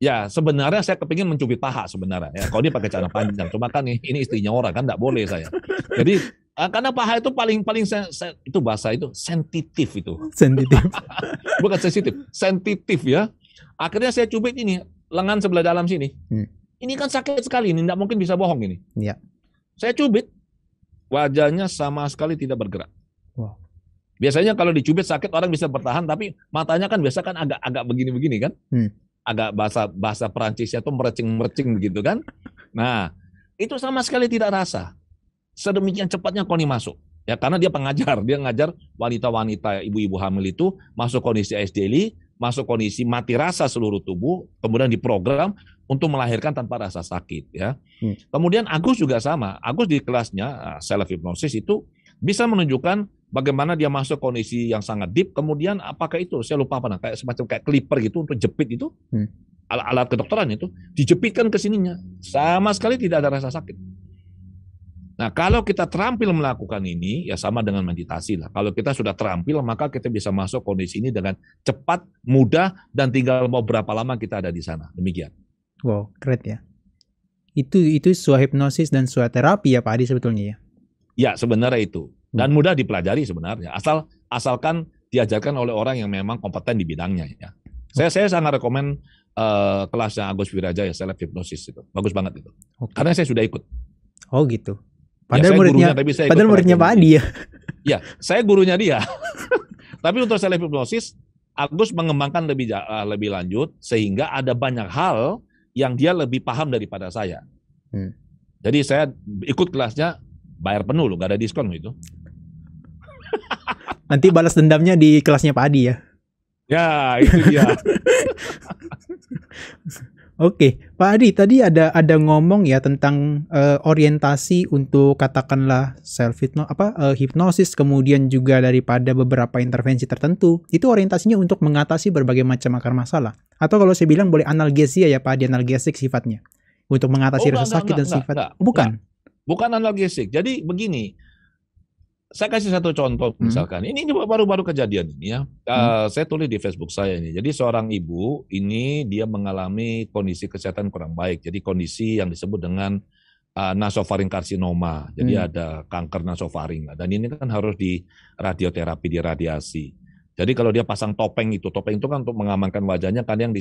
Ya sebenarnya saya kepingin mencubit paha sebenarnya. Ya, kalau dia pakai celana panjang, cuma kan ini istrinya orang kan, nggak boleh saya. Jadi karena paha itu paling itu bahasa itu sensitif itu. Sensitif. Bukan sensitif, sensitif ya. Akhirnya saya cubit ini lengan sebelah dalam sini. Ini kan sakit sekali, ini nggak mungkin bisa bohong ini. Ya. Saya cubit, wajahnya sama sekali tidak bergerak. Wow. Biasanya kalau dicubit sakit orang bisa bertahan, tapi matanya kan biasa kan agak begini-begini kan. Agak bahasa Perancisnya tuh merecing begitu kan. Nah, itu sama sekali tidak rasa. Sedemikian cepatnya Connie masuk. Ya karena dia pengajar, dia ngajar wanita-wanita, ibu-ibu hamil itu masuk kondisi S-Daily, masuk kondisi mati rasa seluruh tubuh, kemudian diprogram untuk melahirkan tanpa rasa sakit ya. Kemudian Agus juga sama. Agus di kelasnya self hypnosis itu bisa menunjukkan bagaimana dia masuk kondisi yang sangat deep, kemudian apakah itu saya lupa apa, kayak semacam kayak clipper gitu untuk jepit itu, alat kedokteran itu dijepitkan ke sininya, sama sekali tidak ada rasa sakit. Nah kalau kita terampil melakukan ini ya sama dengan meditasi lah. Kalau kita sudah terampil maka kita bisa masuk kondisi ini dengan cepat, mudah, dan tinggal mau berapa lama kita ada di sana. Demikian. Wow, keren ya. Itu swahipnosis dan swaterapi ya Pak Adi sebetulnya ya. Ya sebenarnya itu, dan mudah dipelajari sebenarnya, asalkan diajarkan oleh orang yang memang kompeten di bidangnya ya. Saya sangat rekomen kelasnya Agus Wirajaya self hypnosis itu, bagus banget itu. Karena saya sudah ikut. Oh gitu. Padahal muridnya Pak Adi ya. Ya, saya gurunya dia. Tapi untuk self hypnosis Agus mengembangkan lebih lanjut sehingga ada banyak hal yang dia lebih paham daripada saya. Jadi saya ikut kelasnya bayar penuh loh, gak ada diskon itu. Nanti balas dendamnya di kelasnya Pak Adi ya. Ya, itu dia. Oke, Pak Adi tadi ada ngomong ya tentang orientasi untuk katakanlah hipnosis, kemudian juga daripada beberapa intervensi tertentu. Itu orientasinya untuk mengatasi berbagai macam akar masalah. Atau kalau saya bilang boleh analgesia ya Pak Adi, analgesik sifatnya. Untuk mengatasi rasa sakit dan sifat. Bukan. Bukan analgesik. Jadi begini, saya kasih satu contoh misalkan. Ini baru-baru kejadian ini ya. Saya tulis di Facebook saya ini. Jadi seorang ibu ini dia mengalami kondisi kesehatan kurang baik. Jadi kondisi yang disebut dengan nasofaring karsinoma. Jadi ada kanker nasofaring. Dan ini kan harus di radioterapi, di radiasi. Jadi kalau dia pasang topeng itu kan untuk mengamankan wajahnya, kan yang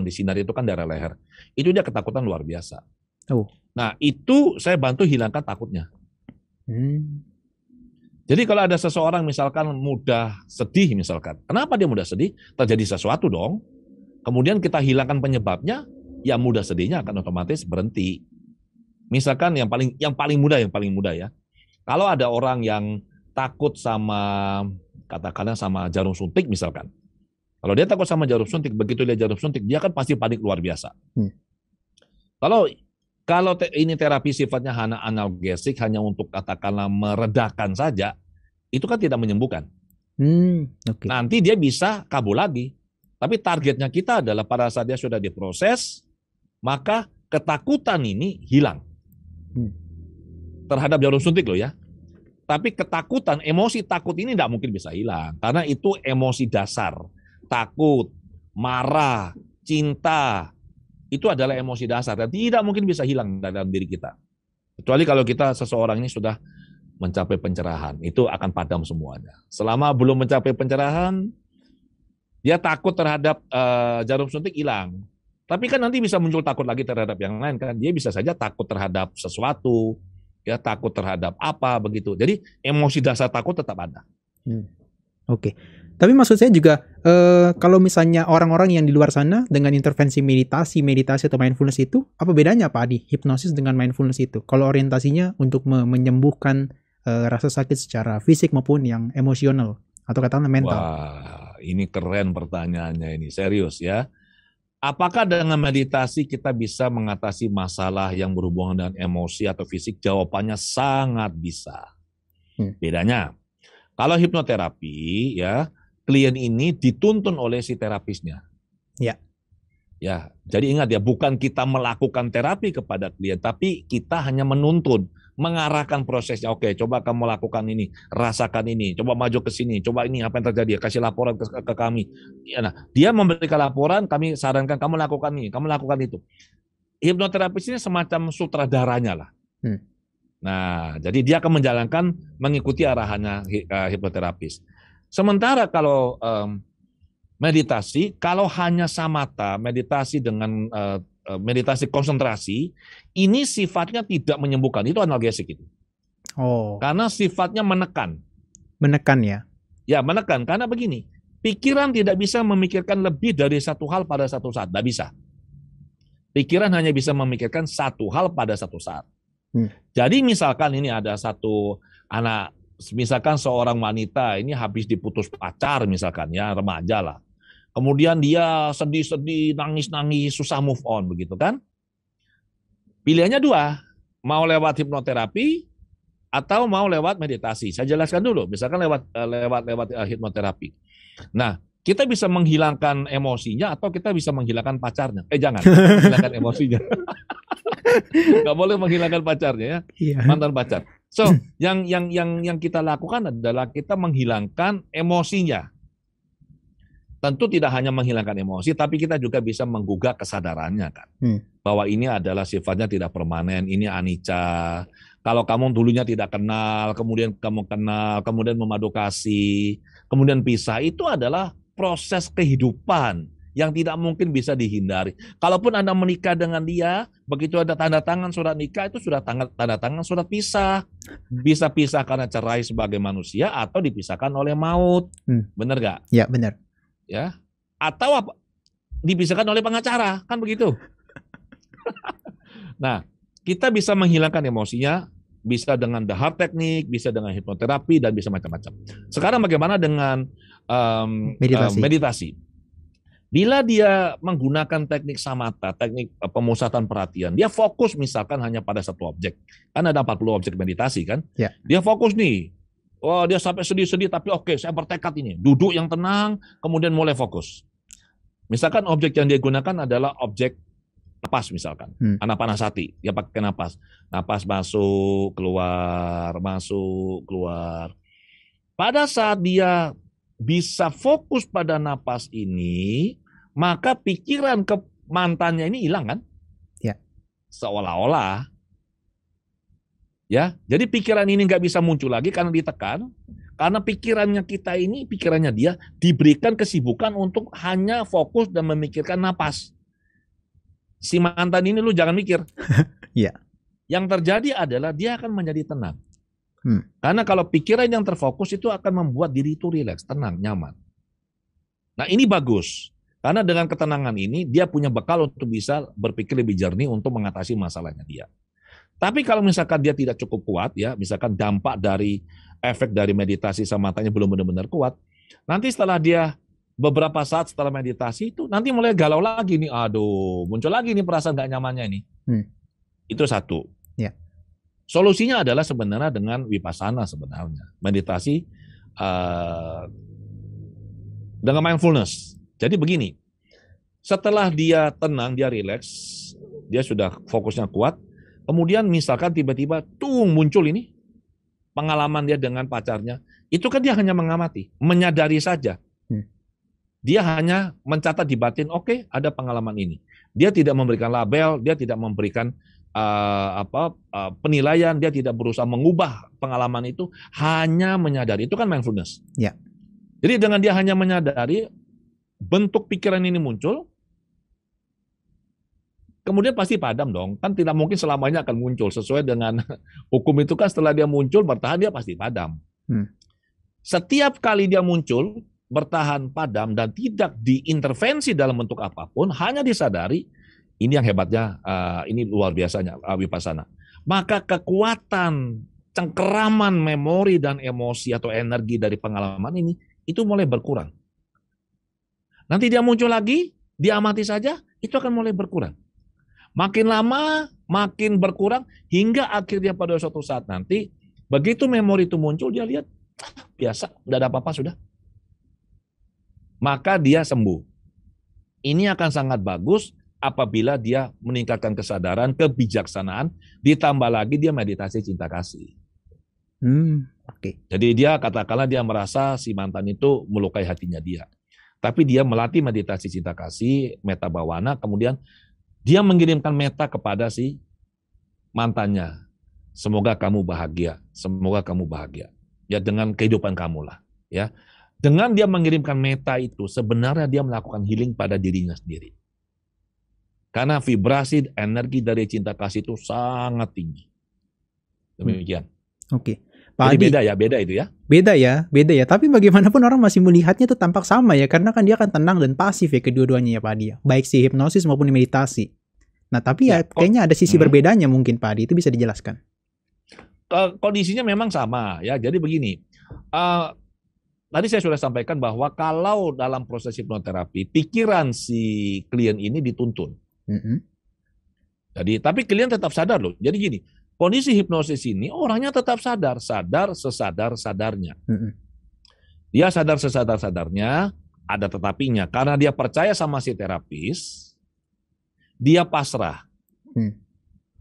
disinar itu kan daerah leher. Itu dia ketakutan luar biasa. Oh. Nah, itu saya bantu hilangkan takutnya. Hmm. Jadi kalau ada seseorang misalkan mudah sedih misalkan, kenapa dia mudah sedih? Terjadi sesuatu dong. Kemudian kita hilangkan penyebabnya, ya mudah sedihnya akan otomatis berhenti. Misalkan yang paling mudah ya. Kalau ada orang yang takut sama katakanlah sama jarum suntik misalkan. Kalau dia takut sama jarum suntik, begitu dia jarum suntik, dia kan pasti panik luar biasa. Kalau kalau ini terapi sifatnya hanya analgesik, hanya untuk katakanlah meredakan saja, itu kan tidak menyembuhkan. Okay. Nanti dia bisa kabur lagi. Tapi targetnya kita adalah pada saat dia sudah diproses, maka ketakutan ini hilang. Terhadap jarum suntik loh ya. Tapi ketakutan, emosi takut ini tidak mungkin bisa hilang. Karena itu emosi dasar. Takut, marah, cinta, itu adalah emosi dasar dan tidak mungkin bisa hilang dalam diri kita. Kecuali kalau kita seseorang ini sudah mencapai pencerahan, itu akan padam semuanya. Selama belum mencapai pencerahan, dia takut terhadap jarum suntik hilang. Tapi kan nanti bisa muncul takut lagi terhadap yang lain kan. Dia bisa saja takut terhadap sesuatu, ya takut terhadap apa begitu. Jadi emosi dasar takut tetap ada. Oke. Tapi maksud saya juga kalau misalnya orang-orang yang di luar sana dengan intervensi meditasi atau mindfulness itu, apa bedanya Pak Adi? Hipnosis dengan mindfulness itu? Kalau orientasinya untuk menyembuhkan rasa sakit secara fisik maupun yang emosional atau katakanlah mental. Wah, ini keren pertanyaannya ini, serius ya. Apakah dengan meditasi kita bisa mengatasi masalah yang berhubungan dengan emosi atau fisik? Jawabannya sangat bisa. Bedanya, kalau hipnoterapi ya, klien ini dituntun oleh si terapisnya. Ya. Ya, jadi ingat ya, bukan kita melakukan terapi kepada klien, tapi kita hanya menuntun, mengarahkan prosesnya. Oke, coba kamu lakukan ini, rasakan ini, coba maju ke sini, coba ini apa yang terjadi, kasih laporan ke kami. Nah, dia memberikan laporan, kami sarankan kamu lakukan ini, kamu lakukan itu. Hipnoterapis ini semacam sutradaranya lah. Nah, jadi dia akan menjalankan, mengikuti arahannya hipnoterapis. Sementara kalau meditasi, kalau hanya samatha, meditasi dengan meditasi konsentrasi, ini sifatnya tidak menyembuhkan, itu analgesik itu. Oh. Karena sifatnya menekan. Menekan ya? Ya, menekan. Karena begini, pikiran tidak bisa memikirkan lebih dari satu hal pada satu saat, tidak bisa. Pikiran hanya bisa memikirkan satu hal pada satu saat. Jadi misalkan ini ada satu anak, misalkan seorang wanita ini habis diputus pacar misalkan ya, remaja lah. Kemudian dia sedih-sedih, nangis-nangis, susah move on begitu kan. Pilihannya dua, mau lewat hipnoterapi atau mau lewat meditasi. Saya jelaskan dulu, misalkan lewat hipnoterapi. Nah, kita bisa menghilangkan emosinya atau kita bisa menghilangkan pacarnya. Jangan, menghilangkan emosinya. Nggak boleh menghilangkan pacarnya ya, mantan pacar. So, yang kita lakukan adalah kita menghilangkan emosinya. Tentu tidak hanya menghilangkan emosi, tapi kita juga bisa menggugah kesadarannya kan. Bahwa ini adalah sifatnya tidak permanen, ini anicca. Kalau kamu dulunya tidak kenal, kemudian kamu kenal, kemudian memadu kasih, kemudian pisah, itu adalah proses kehidupan yang tidak mungkin bisa dihindari. Kalaupun Anda menikah dengan dia, begitu ada tanda tangan surat nikah, itu sudah tanda tangan surat pisah. Bisa pisah karena cerai sebagai manusia atau dipisahkan oleh maut. Benar nggak? Ya, benar. Ya, atau apa? Dipisahkan oleh pengacara, kan begitu. Nah, kita bisa menghilangkan emosinya, bisa dengan the heart technique, bisa dengan hipnoterapi, dan bisa macam-macam. Sekarang bagaimana dengan meditasi? Bila dia menggunakan teknik samatha, teknik pemusatan perhatian, dia fokus misalkan hanya pada satu objek. Kan ada 40 objek meditasi kan? Ya. Dia fokus nih. Wah, dia sampai sedih-sedih, tapi oke, saya bertekad ini. Duduk yang tenang, kemudian mulai fokus. Misalkan objek yang dia gunakan adalah objek napas misalkan. Anapanasati, dia pakai napas. Napas masuk, keluar, masuk, keluar. Pada saat dia bisa fokus pada napas ini, maka pikiran ke mantannya ini hilang kan? Ya. Seolah-olah. Ya, jadi pikiran ini nggak bisa muncul lagi karena ditekan. Karena pikirannya dia diberikan kesibukan untuk hanya fokus dan memikirkan napas. Si mantan ini lu jangan mikir. Iya. Yang terjadi adalah dia akan menjadi tenang. Hmm. Karena kalau pikiran yang terfokus itu akan membuat diri itu rileks, tenang, nyaman. Nah ini bagus. Karena dengan ketenangan ini dia punya bekal untuk bisa berpikir lebih jernih untuk mengatasi masalahnya dia. Tapi kalau misalkan dia tidak cukup kuat ya, misalkan dampak dari efek dari meditasi sama matanya belum benar-benar kuat, nanti setelah dia beberapa saat setelah meditasi itu nanti mulai galau lagi nih, aduh muncul lagi nih perasaan gak nyamannya ini. Itu satu. Ya. Solusinya adalah sebenarnya dengan vipassana sebenarnya, meditasi dengan mindfulness. Jadi begini, setelah dia tenang, dia rileks, dia sudah fokusnya kuat, kemudian misalkan tiba-tiba muncul ini pengalaman dia dengan pacarnya, itu kan dia hanya mengamati, menyadari saja. Dia hanya mencatat di batin, oke, ada pengalaman ini. Dia tidak memberikan label, dia tidak memberikan penilaian, dia tidak berusaha mengubah pengalaman itu, hanya menyadari. Itu kan mindfulness. Ya. Jadi dengan dia hanya menyadari, bentuk pikiran ini muncul, kemudian pasti padam dong. Kan tidak mungkin selamanya akan muncul. Sesuai dengan hukum itu kan setelah dia muncul, bertahan, dia pasti padam. Setiap kali dia muncul, bertahan, padam, dan tidak diintervensi dalam bentuk apapun, hanya disadari, ini yang hebatnya, ini luar biasanya, vipassana. Maka kekuatan, cengkeraman memori dan emosi atau energi dari pengalaman ini, itu mulai berkurang. Nanti dia muncul lagi, diamati saja, itu akan mulai berkurang. Makin lama, makin berkurang, hingga akhirnya pada suatu saat nanti, begitu memori itu muncul, dia lihat, biasa, udah ada apa-apa, sudah. Maka dia sembuh. Ini akan sangat bagus apabila dia meningkatkan kesadaran, kebijaksanaan, ditambah lagi dia meditasi cinta kasih. Oke. Jadi dia katakanlah dia merasa si mantan itu melukai hatinya dia. Tapi dia melatih meditasi cinta kasih, metta bhavana, kemudian dia mengirimkan metta kepada si mantannya. Semoga kamu bahagia, semoga kamu bahagia. Ya dengan kehidupan kamu lah. Ya. Dengan dia mengirimkan metta itu, sebenarnya dia melakukan healing pada dirinya sendiri. Karena vibrasi energi dari cinta kasih itu sangat tinggi. Demikian. Oke. Jadi beda itu ya. Beda ya. Tapi bagaimanapun orang masih melihatnya itu tampak sama ya, karena kan dia kan tenang dan pasif ya kedua-duanya ya Pak Adi. Baik si hipnosis maupun meditasi. Nah tapi ya kayaknya ada sisi berbedanya mungkin Pak Adi, itu bisa dijelaskan. Kondisinya memang sama ya. Jadi begini, tadi saya sudah sampaikan bahwa kalau dalam proses hipnoterapi, pikiran si klien ini dituntun. Jadi, tapi klien tetap sadar loh. Jadi gini, kondisi hipnosis ini orangnya tetap sadar sesadar-sadarnya. Dia sadar sesadar-sadarnya, ada tetapinya. Karena dia percaya sama si terapis, dia pasrah.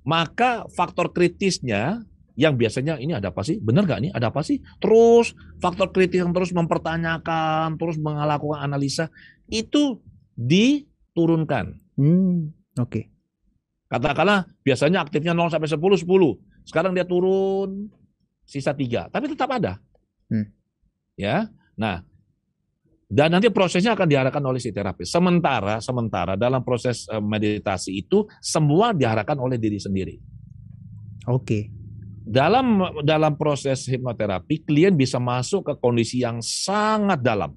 Maka faktor kritisnya, yang biasanya ini ada apa sih? Benar nggak nih? Ada apa sih? Terus faktor kritis yang terus mempertanyakan, terus melakukan analisa, itu diturunkan. Oke. Katakanlah biasanya aktifnya 0 sampai 10, 10. Sekarang dia turun sisa 3, tapi tetap ada. Ya. Nah, dan nanti prosesnya akan diarahkan oleh si terapis. Sementara dalam proses meditasi itu semua diarahkan oleh diri sendiri. Oke. Dalam proses hipnoterapi, klien bisa masuk ke kondisi yang sangat dalam.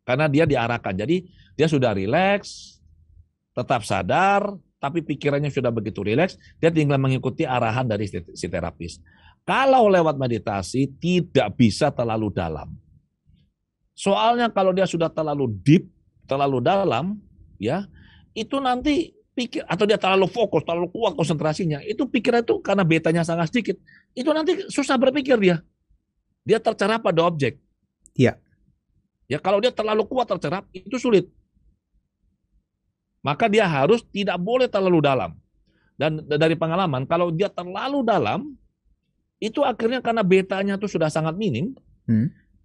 Karena dia diarahkan. Jadi dia sudah rileks, tetap sadar, tapi pikirannya sudah begitu rileks, dia tinggal mengikuti arahan dari si terapis. Kalau lewat meditasi, tidak bisa terlalu dalam. Soalnya kalau dia sudah terlalu deep, terlalu dalam, ya itu nanti pikir, atau dia terlalu fokus, terlalu kuat konsentrasinya, itu pikiran itu karena betanya sangat sedikit, itu nanti susah berpikir dia. Dia tercerap pada objek. Iya. Ya kalau dia terlalu kuat tercerap, itu sulit. Maka dia harus tidak boleh terlalu dalam. Dan dari pengalaman, kalau dia terlalu dalam, itu akhirnya karena betanya itu sudah sangat minim,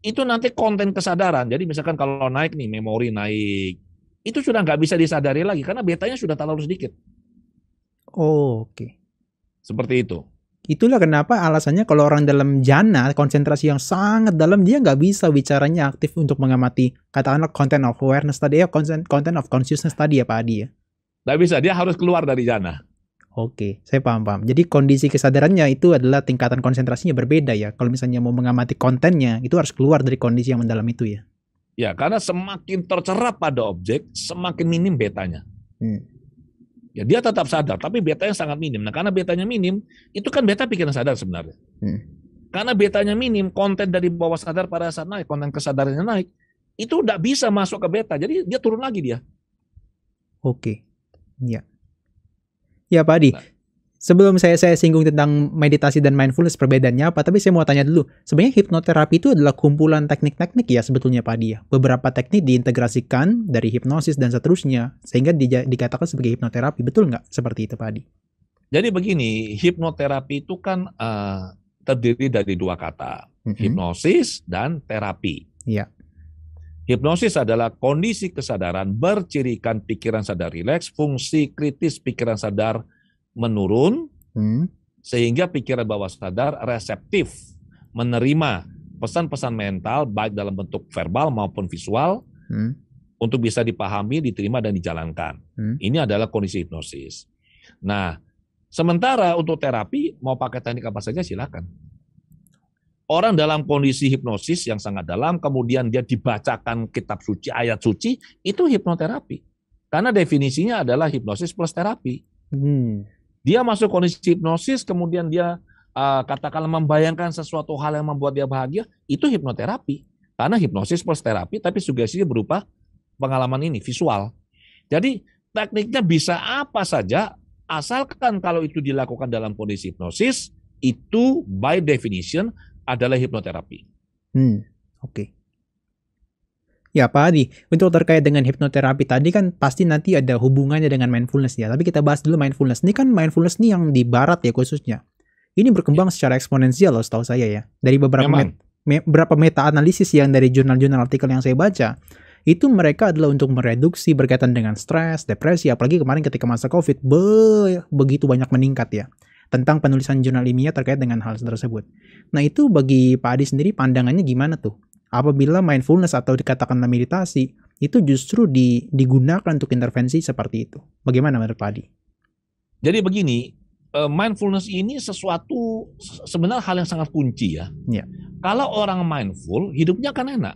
itu nanti konten kesadaran. Jadi misalkan kalau naik nih, memori naik, itu sudah nggak bisa disadari lagi karena betanya sudah terlalu sedikit. Oke. Seperti itu. Itulah kenapa alasannya kalau orang dalam jana, konsentrasi yang sangat dalam, dia nggak bisa bicaranya aktif untuk mengamati, katakanlah content of awareness tadi ya, content of consciousness tadi ya Pak Adi ya. Nggak bisa, dia harus keluar dari jana. Oke, saya paham. Jadi kondisi kesadarannya itu adalah tingkatan konsentrasinya berbeda ya. Kalau misalnya mau mengamati kontennya, itu harus keluar dari kondisi yang mendalam itu ya. Ya, karena semakin tercerap pada objek, semakin minim betanya. Ya, dia tetap sadar, tapi betanya sangat minim. Nah, karena betanya minim, itu kan beta pikiran sadar sebenarnya. Karena betanya minim, konten dari bawah sadar pada saat naik, konten kesadarannya naik, itu udah bisa masuk ke beta. Jadi dia turun lagi dia. Oke, ya. Ya Pak Adi, Nah, sebelum saya singgung tentang meditasi dan mindfulness perbedaannya apa, tapi saya mau tanya dulu, sebenarnya hipnoterapi itu adalah kumpulan teknik-teknik ya sebetulnya Pak Adi ya. Beberapa teknik diintegrasikan dari hipnosis dan seterusnya, sehingga dikatakan sebagai hipnoterapi, betul nggak seperti itu Pak Adi? jadi begini, hipnoterapi itu kan terdiri dari dua kata, hipnosis dan terapi. Iya. Hipnosis adalah kondisi kesadaran bercirikan pikiran sadar rileks, fungsi kritis pikiran sadar menurun, sehingga pikiran bawah sadar reseptif menerima pesan-pesan mental baik dalam bentuk verbal maupun visual untuk bisa dipahami, diterima, dan dijalankan. Ini adalah kondisi hipnosis. Nah, sementara untuk terapi mau pakai teknik apa saja silakan. Orang dalam kondisi hipnosis yang sangat dalam, kemudian dia dibacakan kitab suci, ayat suci, itu hipnoterapi. Karena definisinya adalah hipnosis plus terapi. Dia masuk kondisi hipnosis, kemudian dia katakanlah membayangkan sesuatu hal yang membuat dia bahagia, itu hipnoterapi. Karena hipnosis plus terapi, tapi sugestinya berupa pengalaman ini, visual. Jadi tekniknya bisa apa saja, asalkan kalau itu dilakukan dalam kondisi hipnosis, itu by definition adalah hipnoterapi. Oke. Ya Pak Adi, untuk terkait dengan hipnoterapi tadi kan pasti nanti ada hubungannya dengan mindfulness ya. Tapi kita bahas dulu mindfulness. Ini kan mindfulness nih yang di barat ya khususnya. Ini berkembang secara eksponensial loh setahu saya ya. Dari beberapa meta-analisis yang dari jurnal-jurnal artikel yang saya baca, itu mereka adalah untuk mereduksi berkaitan dengan stres, depresi, apalagi kemarin ketika masa COVID, begitu banyak meningkat ya. Tentang penulisan jurnal ilmiah terkait dengan hal tersebut. Nah itu bagi Pak Adi sendiri pandangannya gimana tuh? Apabila mindfulness atau dikatakanlah meditasi, itu justru digunakan untuk intervensi seperti itu. Bagaimana menurut Pak Adi? Jadi begini, mindfulness ini sesuatu sebenarnya hal yang sangat kunci ya. Kalau orang mindful, hidupnya kan enak.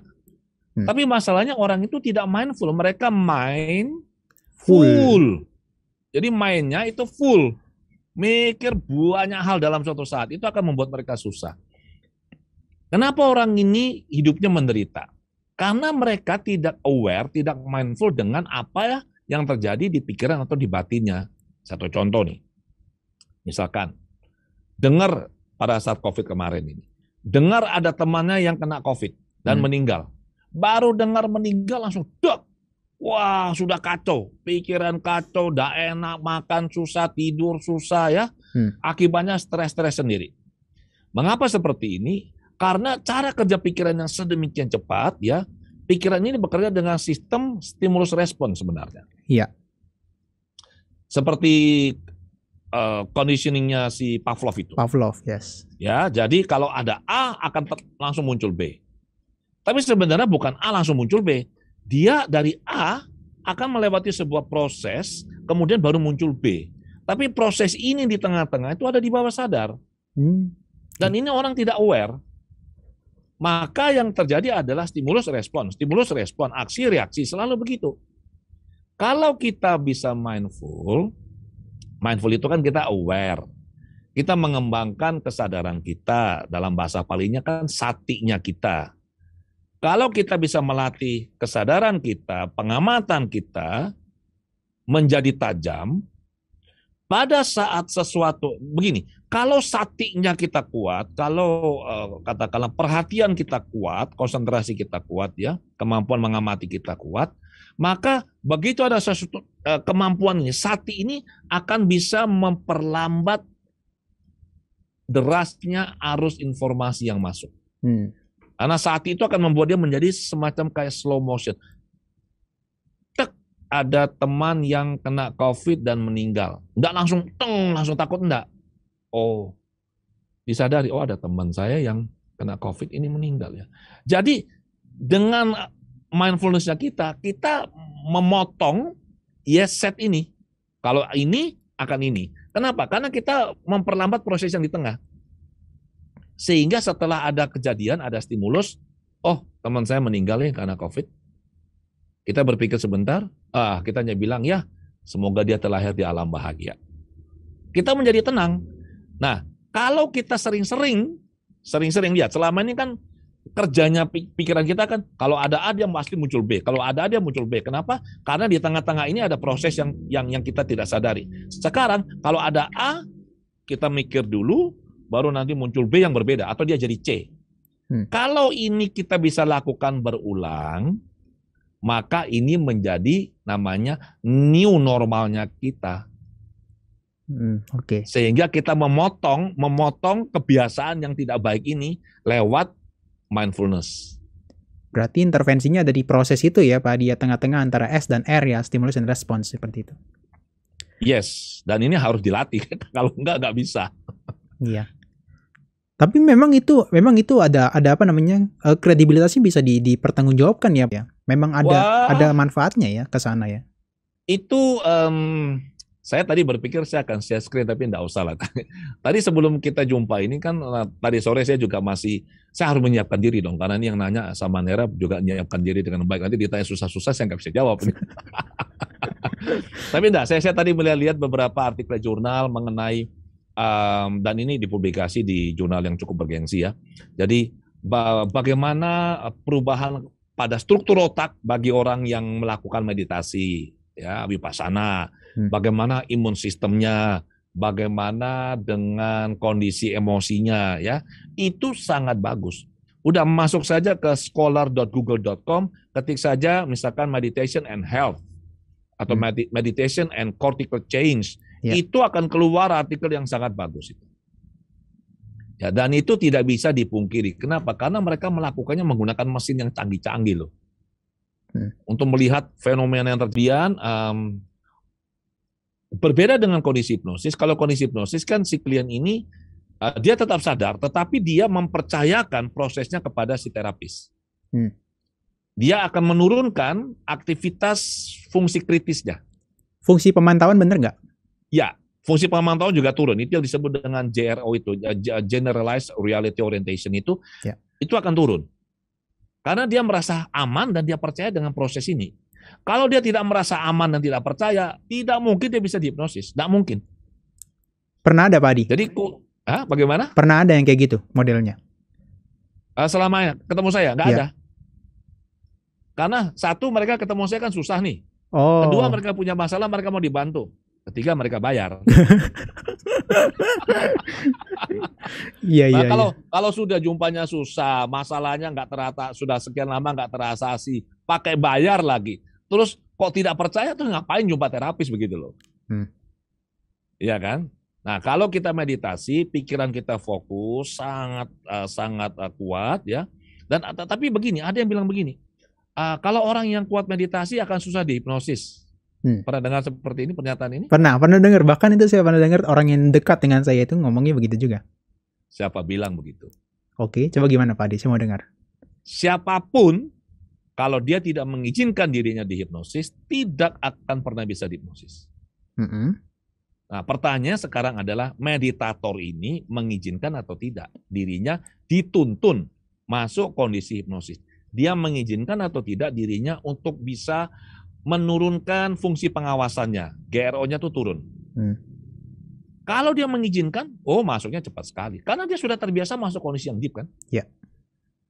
Tapi masalahnya orang itu tidak mindful, mereka mindful. Jadi mainnya itu full. Mikir banyak hal dalam suatu saat, itu akan membuat mereka susah. Kenapa orang ini hidupnya menderita? Karena mereka tidak aware, tidak mindful dengan apa yang terjadi di pikiran atau di batinnya. Satu contoh nih, misalkan, dengar pada saat COVID kemarin ini, dengar ada temannya yang kena COVID dan meninggal. Baru dengar meninggal langsung, dok, wah sudah kacau, pikiran kacau, tidak enak, makan susah, tidur susah ya. Akibatnya stres-stres sendiri. Mengapa seperti ini? Karena cara kerja pikiran yang sedemikian cepat ya, pikiran ini bekerja dengan sistem stimulus respon sebenarnya. Iya. Seperti conditioningnya si Pavlov itu. Pavlov, yes. Ya, jadi kalau ada A akan langsung muncul B. Tapi sebenarnya bukan A langsung muncul B. Dia dari A akan melewati sebuah proses, kemudian baru muncul B. Tapi proses ini di tengah-tengah itu ada di bawah sadar. Dan ini orang tidak aware. Maka yang terjadi adalah stimulus respon, aksi reaksi selalu begitu. Kalau kita bisa mindful itu kan kita aware. Kita mengembangkan kesadaran kita, dalam bahasa palingnya kan satinya kita. Kalau kita bisa melatih kesadaran kita, pengamatan kita menjadi tajam, pada saat sesuatu, begini, kalau satinya kita kuat, kalau katakanlah perhatian kita kuat, konsentrasi kita kuat ya, kemampuan mengamati kita kuat, maka begitu ada sesuatu kemampuan ini, sati ini akan bisa memperlambat derasnya arus informasi yang masuk. Karena sati itu akan membuat dia menjadi semacam kayak slow motion. Ada teman yang kena COVID dan meninggal. Enggak langsung langsung takut, enggak. Oh, disadari, oh ada teman saya yang kena COVID ini meninggal ya. Jadi dengan mindfulness-nya kita memotong set ini. Kalau ini akan ini. Kenapa? Karena kita memperlambat proses yang di tengah. Sehingga setelah ada kejadian, ada stimulus, oh teman saya meninggal ya karena COVID. Kita berpikir sebentar, kita hanya bilang ya semoga dia terlahir di alam bahagia. Kita menjadi tenang. Nah, kalau kita sering-sering lihat, selama ini kan kerjanya pikiran kita kan, kalau ada A dia pasti muncul B, kalau ada A dia muncul B. Kenapa? Karena di tengah-tengah ini ada proses yang kita tidak sadari. Sekarang kalau ada A, kita mikir dulu, baru nanti muncul B yang berbeda, atau dia jadi C. Kalau ini kita bisa lakukan berulang, maka ini menjadi namanya new normalnya kita. Sehingga kita memotong kebiasaan yang tidak baik ini lewat mindfulness. Berarti intervensinya ada di proses itu ya Pak, dia tengah-tengah antara S dan R ya, stimulus dan respons seperti itu. Yes, dan ini harus dilatih. Kalau nggak bisa. Iya. Tapi memang itu ada apa namanya, kredibilitasnya bisa dipertanggungjawabkan ya. Memang ada manfaatnya ya ke sana ya. Itu saya tadi berpikir saya akan share screen tapi enggak usah lah. Tadi sebelum kita jumpa ini kan tadi sore saya juga saya harus menyiapkan diri dong, karena ini yang nanya sama Nera juga menyiapkan diri dengan baik. Nanti ditanya susah-susah saya nggak bisa jawab. Tapi enggak, saya tadi melihat beberapa artikel jurnal mengenai dan ini dipublikasi di jurnal yang cukup bergengsi ya. Jadi bagaimana perubahan pada struktur otak bagi orang yang melakukan meditasi ya, vipassana, bagaimana imun sistemnya, bagaimana dengan kondisi emosinya ya, itu sangat bagus. Udah masuk saja ke scholar.google.com, ketik saja misalkan meditation and health atau meditation and cortical change. Itu akan keluar artikel yang sangat bagus itu. Ya, dan itu tidak bisa dipungkiri. Kenapa? Karena mereka melakukannya menggunakan mesin yang canggih-canggih loh. Untuk melihat fenomena yang terjadi. Berbeda dengan kondisi hipnosis. Kalau kondisi hipnosis kan si klien ini dia tetap sadar, tetapi dia mempercayakan prosesnya kepada si terapis. Dia akan menurunkan aktivitas fungsi kritisnya. Fungsi pemantauan benar nggak? Ya, fungsi pemantauan juga turun. Itu yang disebut dengan JRO itu, Generalized Reality Orientation itu akan turun. Karena dia merasa aman dan dia percaya dengan proses ini. Kalau dia tidak merasa aman dan tidak percaya, tidak mungkin dia bisa dihipnosis. Tidak mungkin. Pernah ada Pak Adi? Jadi, bagaimana? Pernah ada yang kayak gitu modelnya? Selama ketemu saya, nggak ada. Karena satu, mereka ketemu saya kan susah nih. Kedua, mereka punya masalah, mereka mau dibantu. Ketiga, mereka bayar. Kalau sudah jumpanya susah, masalahnya nggak terata, sudah sekian lama nggak terasasi, pakai bayar lagi. Terus kok tidak percaya, tuh ngapain jumpa terapis begitu loh? Iya kan? Nah, kalau kita meditasi, pikiran kita fokus, sangat kuat ya. Dan tapi begini, ada yang bilang begini, kalau orang yang kuat meditasi akan susah dihipnosis. Pernah dengar seperti ini, pernyataan ini? Pernah dengar. Bahkan itu saya pernah dengar orang yang dekat dengan saya itu ngomongnya begitu juga. Siapa bilang begitu? Oke, coba gimana Pak Adi? Saya mau dengar. Siapapun, kalau dia tidak mengizinkan dirinya dihipnosis, tidak akan pernah bisa dihipnosis. Nah, pertanyaannya sekarang adalah meditator ini mengizinkan atau tidak dirinya dituntun masuk kondisi hipnosis. Dia mengizinkan atau tidak dirinya untuk bisa menurunkan fungsi pengawasannya, GRO-nya tuh turun. Kalau dia mengizinkan, masuknya cepat sekali. Karena dia sudah terbiasa masuk kondisi yang deep kan. Ya.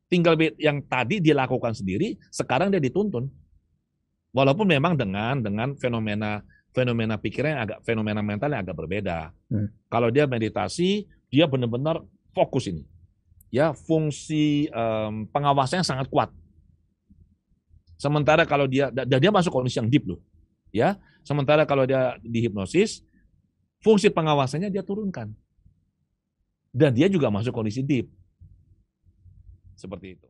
Tinggal yang tadi dia lakukan sendiri, sekarang dia dituntun. Walaupun memang dengan fenomena pikirannya fenomena mentalnya agak berbeda. Kalau dia meditasi, dia benar-benar fokus ini. Ya, fungsi pengawasannya sangat kuat. Sementara kalau dia masuk kondisi yang deep loh, ya. Sementara kalau dia dihipnosis, fungsi pengawasannya dia turunkan, dan dia juga masuk kondisi deep, seperti itu.